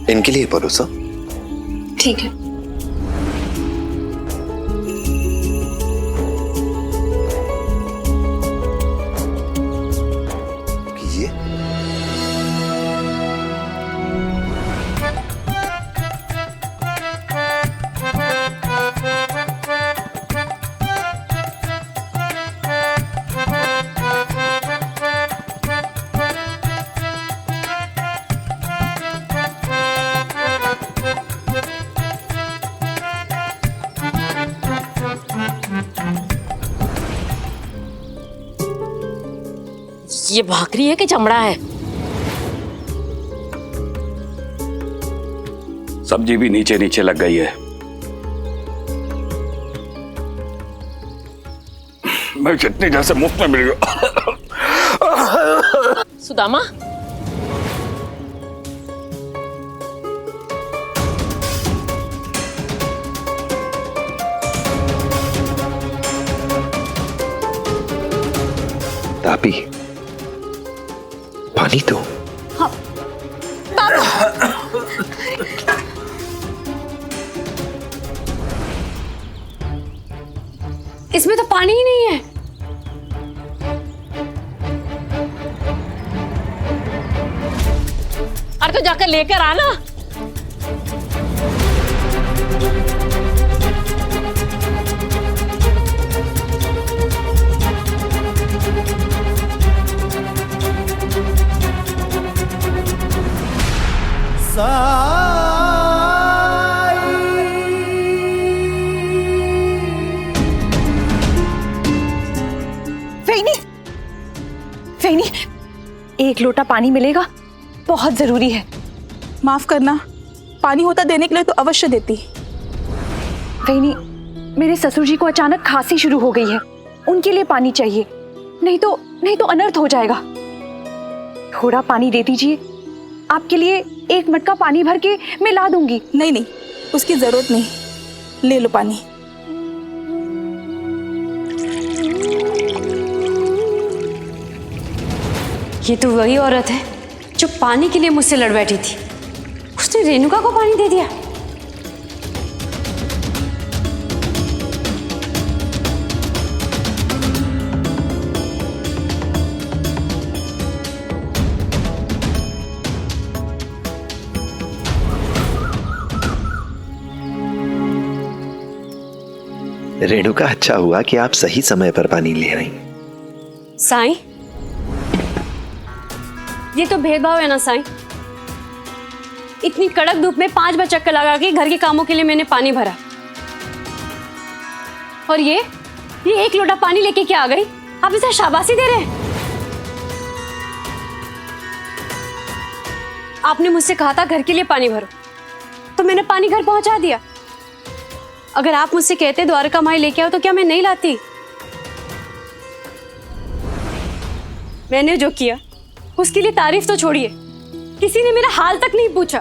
इनके लिए परोसो।
ठीक है।
ये भाकरी है कि चमड़ा है?
सब्जी भी नीचे नीचे लग गई है। मैं चटनी जैसे मुफ्त में मिल गया।
सुदामा,
तापी, पानी दो।
हाँ, बाबा।
इसमें तो पानी ही नहीं है। अरे तो जाकर लेकर आना।
फेनी, एक लोटा पानी मिलेगा, बहुत जरूरी है।
माफ करना, पानी होता देने के लिए तो अवश्य देती।
फेनी, मेरे ससुर जी को अचानक खांसी शुरू हो गई है, उनके लिए पानी चाहिए, नहीं तो अनर्थ हो जाएगा। थोड़ा पानी दे दीजिए, आपके लिए एक मटका पानी भर के मैं ला दूंगी।
नहीं, उसकी जरूरत नहीं, ले लो पानी।
ये तो वही औरत है जो पानी के लिए मुझसे लड़ बैठी थी। उसने रेणुका को पानी दे दिया।
रेणुका, अच्छा हुआ कि आप सही समय पर पानी ले आई।
साईं, ये तो भेदभाव है ना साईं। इतनी कड़क धूप में 5 बार चक्कर लगा के घर के कामों के लिए मैंने पानी भरा, और ये एक लोटा पानी लेके क्या आ गई? आप इसे शाबाशी दे रहे हैं? आपने मुझसे कहा था घर के लिए पानी भरो, तो मैंने पानी घर पहुंचा दिया। अगर आप मुझसे कहते द्वारका माई लेके आओ तो क्या मैं नहीं लाती? मैंने जो किया उसके लिए तारीफ तो छोड़िए, किसी ने मेरा हाल तक नहीं पूछा।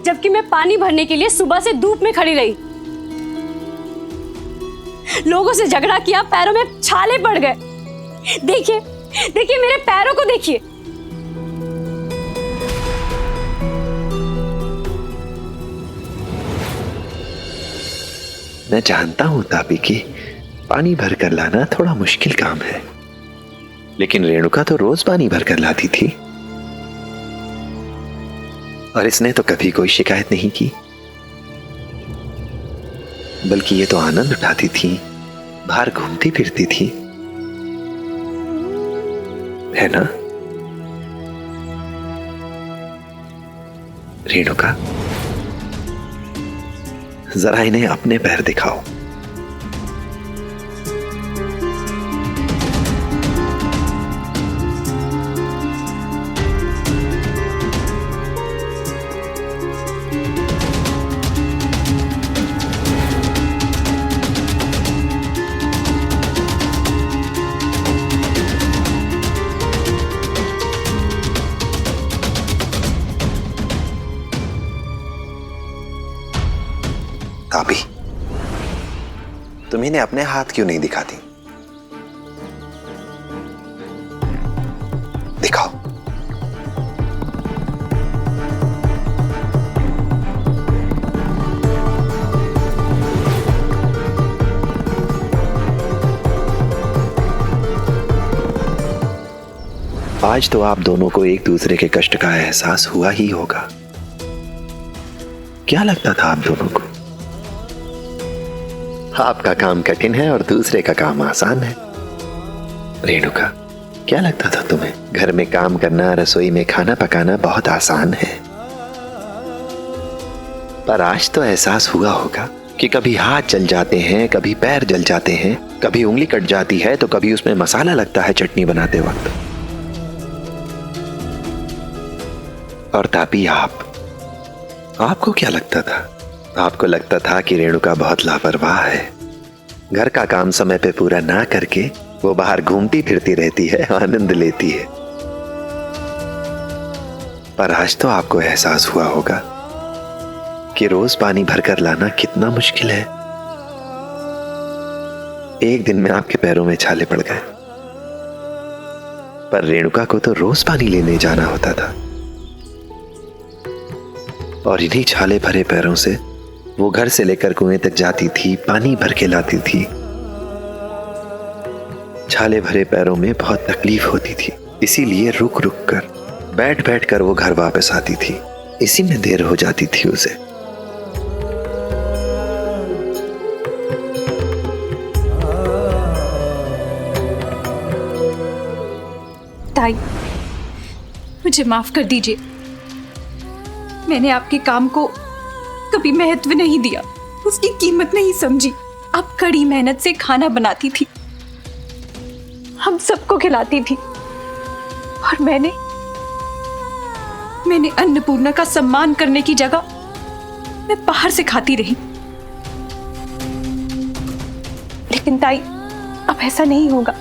जबकि मैं पानी भरने के लिए सुबह से धूप में खड़ी रही, लोगों से झगड़ा किया, पैरों में छाले पड़ गए। देखिए देखिए मेरे पैरों को देखिए।
मैं जानता हूं तापी कि पानी भरकर लाना थोड़ा मुश्किल काम है, लेकिन रेणुका तो रोज पानी भरकर लाती थी और इसने तो कभी कोई शिकायत नहीं की, बल्कि ये तो आनंद उठाती थी, बाहर घूमती फिरती थी, है ना रेणुका? जरा इन्हें अपने पैर दिखाओ। तापी, तुम इन्हें अपने हाथ क्यों नहीं दिखाती? दिखाओ। आज तो आप दोनों को एक दूसरे के कष्ट का एहसास हुआ ही होगा। क्या लगता था आप दोनों को? आपका काम कठिन है और दूसरे का काम आसान है। रेणुका, क्या लगता था तुम्हें? घर में काम करना, रसोई में खाना पकाना बहुत आसान है, पर आज तो एहसास हुआ होगा कि कभी हाथ जल जाते हैं, कभी पैर जल जाते हैं, कभी उंगली कट जाती है तो कभी उसमें मसाला लगता है चटनी बनाते वक्त। और तापी, आपको क्या लगता था? आपको लगता था कि रेणुका बहुत लापरवाह है, घर का काम समय पे पूरा ना करके वो बाहर घूमती फिरती रहती है, आनंद लेती है। पर आज तो आपको एहसास हुआ होगा कि रोज पानी भरकर लाना कितना मुश्किल है। एक दिन में आपके पैरों में छाले पड़ गए, पर रेणुका को तो रोज पानी लेने जाना होता था और इन्हीं छाले भरे पैरों से वो घर से लेकर कुएं तक जाती थी, पानी भर के लाती थी। छाले भरे पैरों में बहुत तकलीफ होती थी, इसीलिए रुक रुक कर, बैठ बैठ कर वो घर वापस आती थी। इसी में देर हो जाती थी उसे।
ताई, मुझे माफ कर दीजिए। मैंने आपके काम को कभी महत्व नहीं दिया, उसकी कीमत नहीं समझी। आप कड़ी मेहनत से खाना बनाती थी, हम सबको खिलाती थी, और मैंने अन्नपूर्णा का सम्मान करने की जगह मैं बाहर से खाती रही। लेकिन ताई, अब ऐसा नहीं होगा,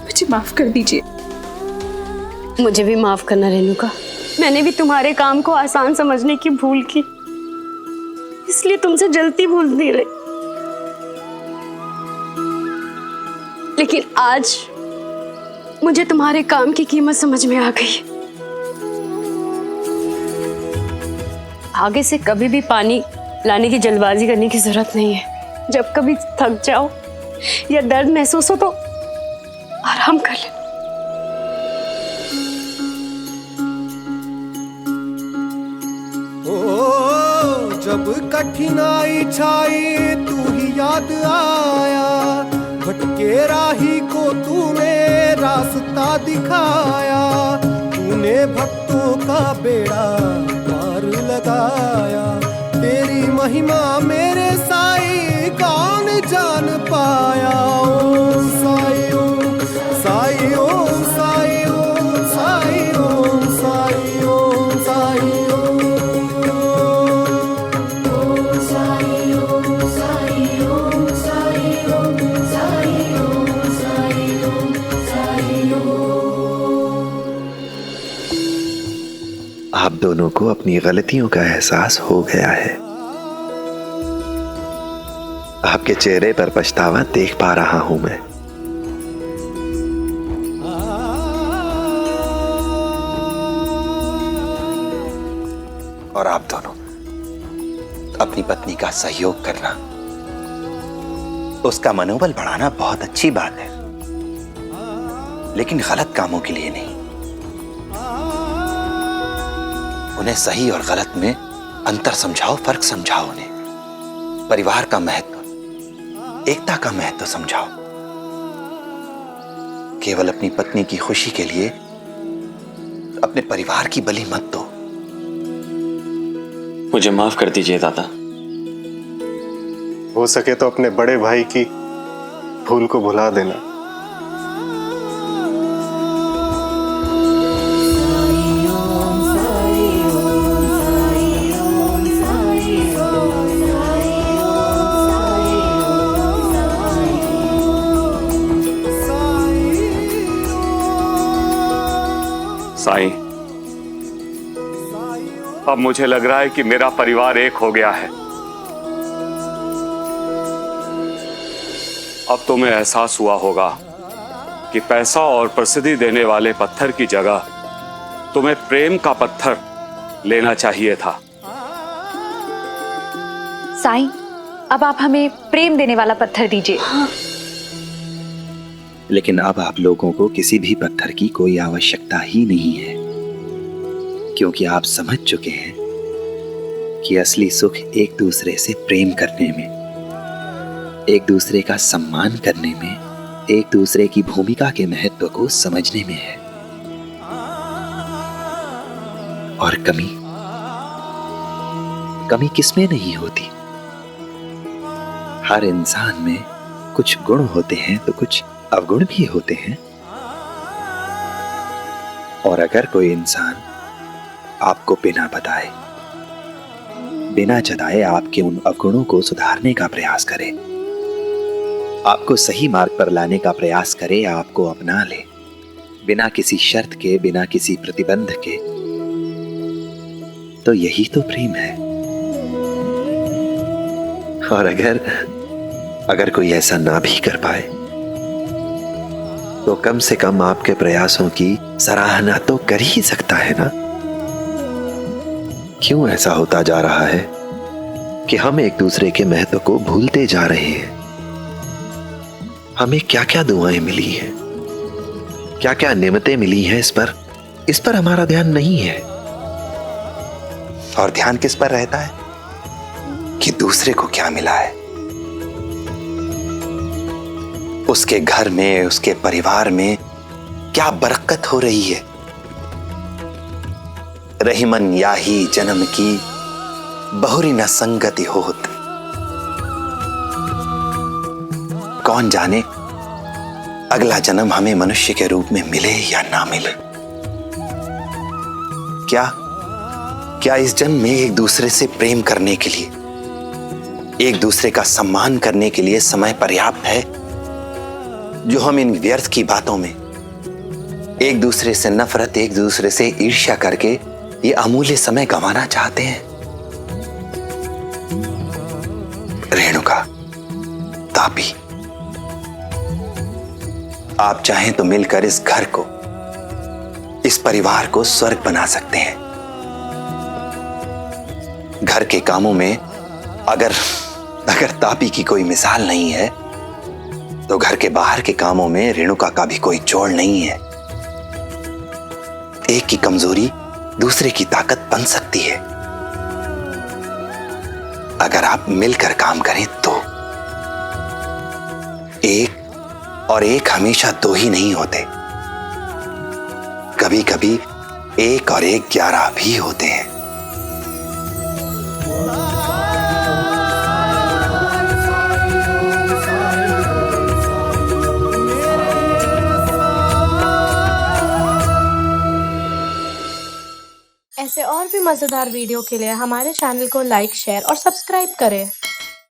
मुझे माफ कर दीजिए।
मुझे भी माफ करना रेणुका, मैंने भी तुम्हारे काम को आसान समझने की भूल की, इसलिए तुमसे जल्दी भूल नहीं रही। लेकिन आज मुझे तुम्हारे काम की कीमत समझ में आ गई। आगे से कभी भी पानी लाने की जल्दबाजी करने की जरूरत नहीं है। जब कभी थक जाओ या दर्द महसूस हो तो आराम कर ले।
जब कठिनाई छाई तू ही याद आया, भटके राही को तूने रास्ता दिखाया, तूने भक्तों का बेड़ा पार लगाया। तेरी महिमा मेरे साईं कौन जान पाया। ओम साईं ओम साईं ओम साईं ओम साईं ओम साईं ओम।
अब दोनों को अपनी गलतियों का एहसास हो गया है। आपके चेहरे पर पछतावा देख पा रहा हूं मैं। और आप दोनों अपनी पत्नी का सहयोग करना, उसका मनोबल बढ़ाना बहुत अच्छी बात है, लेकिन गलत कामों के लिए नहीं। उन्हें सही और गलत में अंतर समझाओ, फर्क समझाओ उन्हें। परिवार का महत्व, एकता का महत्व समझाओ। केवल अपनी पत्नी की खुशी के लिए अपने परिवार की बलि मत दो।
मुझे माफ कर दीजिए दादा।
हो सके तो अपने बड़े भाई की भूल को भुला देना।
साईं, अब मुझे लग रहा है कि मेरा परिवार एक हो गया है। अब तुम्हें एहसास हुआ होगा कि पैसा और प्रसिद्धि देने वाले पत्थर की जगह तुम्हें प्रेम का पत्थर लेना चाहिए था।
साईं, अब आप हमें प्रेम देने वाला पत्थर दीजिए।
लेकिन अब आप लोगों को किसी भी पत्थर की कोई आवश्यकता ही नहीं है, क्योंकि आप समझ चुके हैं कि असली सुख एक दूसरे से प्रेम करने में, एक दूसरे का सम्मान करने में, एक दूसरे की भूमिका के महत्व को समझने में है। और कमी किसमें नहीं होती। हर इंसान में कुछ गुण होते हैं तो कुछ अवगुण भी होते हैं। और अगर कोई इंसान आपको बिना बताए, बिना जताए आपके उन अवगुणों को सुधारने का प्रयास करे, आपको सही मार्ग पर लाने का प्रयास करे, आपको अपना ले, बिना किसी शर्त के, बिना किसी प्रतिबंध के, तो यही तो प्रेम है। और अगर कोई ऐसा ना भी कर पाए तो कम से कम आपके प्रयासों की सराहना तो कर ही सकता है ना। क्यों ऐसा होता जा रहा है कि हम एक दूसरे के महत्व को भूलते जा रहे हैं? हमें क्या क्या दुआएं मिली हैं, क्या क्या नेमतें मिली हैं, इस पर हमारा ध्यान नहीं है। और ध्यान किस पर रहता है कि दूसरे को क्या मिला है, उसके घर में, उसके परिवार में क्या बरकत हो रही है। रहीमन याही जन्म की बहुरी न संगति होत। कौन जाने अगला जन्म हमें मनुष्य के रूप में मिले या ना मिले। क्या इस जन्म में एक दूसरे से प्रेम करने के लिए, एक दूसरे का सम्मान करने के लिए समय पर्याप्त है, जो हम इन व्यर्थ की बातों में एक दूसरे से नफरत, एक दूसरे से ईर्ष्या करके ये अमूल्य समय गंवाना चाहते हैं? रेणुका, तापी, आप चाहें तो मिलकर इस घर को, इस परिवार को स्वर्ग बना सकते हैं। घर के कामों में अगर तापी की कोई मिसाल नहीं है, तो घर के बाहर के कामों में रेणुका का भी कोई जोड़ नहीं है। एक की कमजोरी दूसरे की ताकत बन सकती है अगर आप मिलकर काम करें तो। एक और एक हमेशा दो ही नहीं होते, कभी कभी एक और एक 11 भी होते हैं।
ऐसे और भी मजेदार वीडियो के लिए हमारे चैनल को लाइक, शेयर और सब्सक्राइब करें।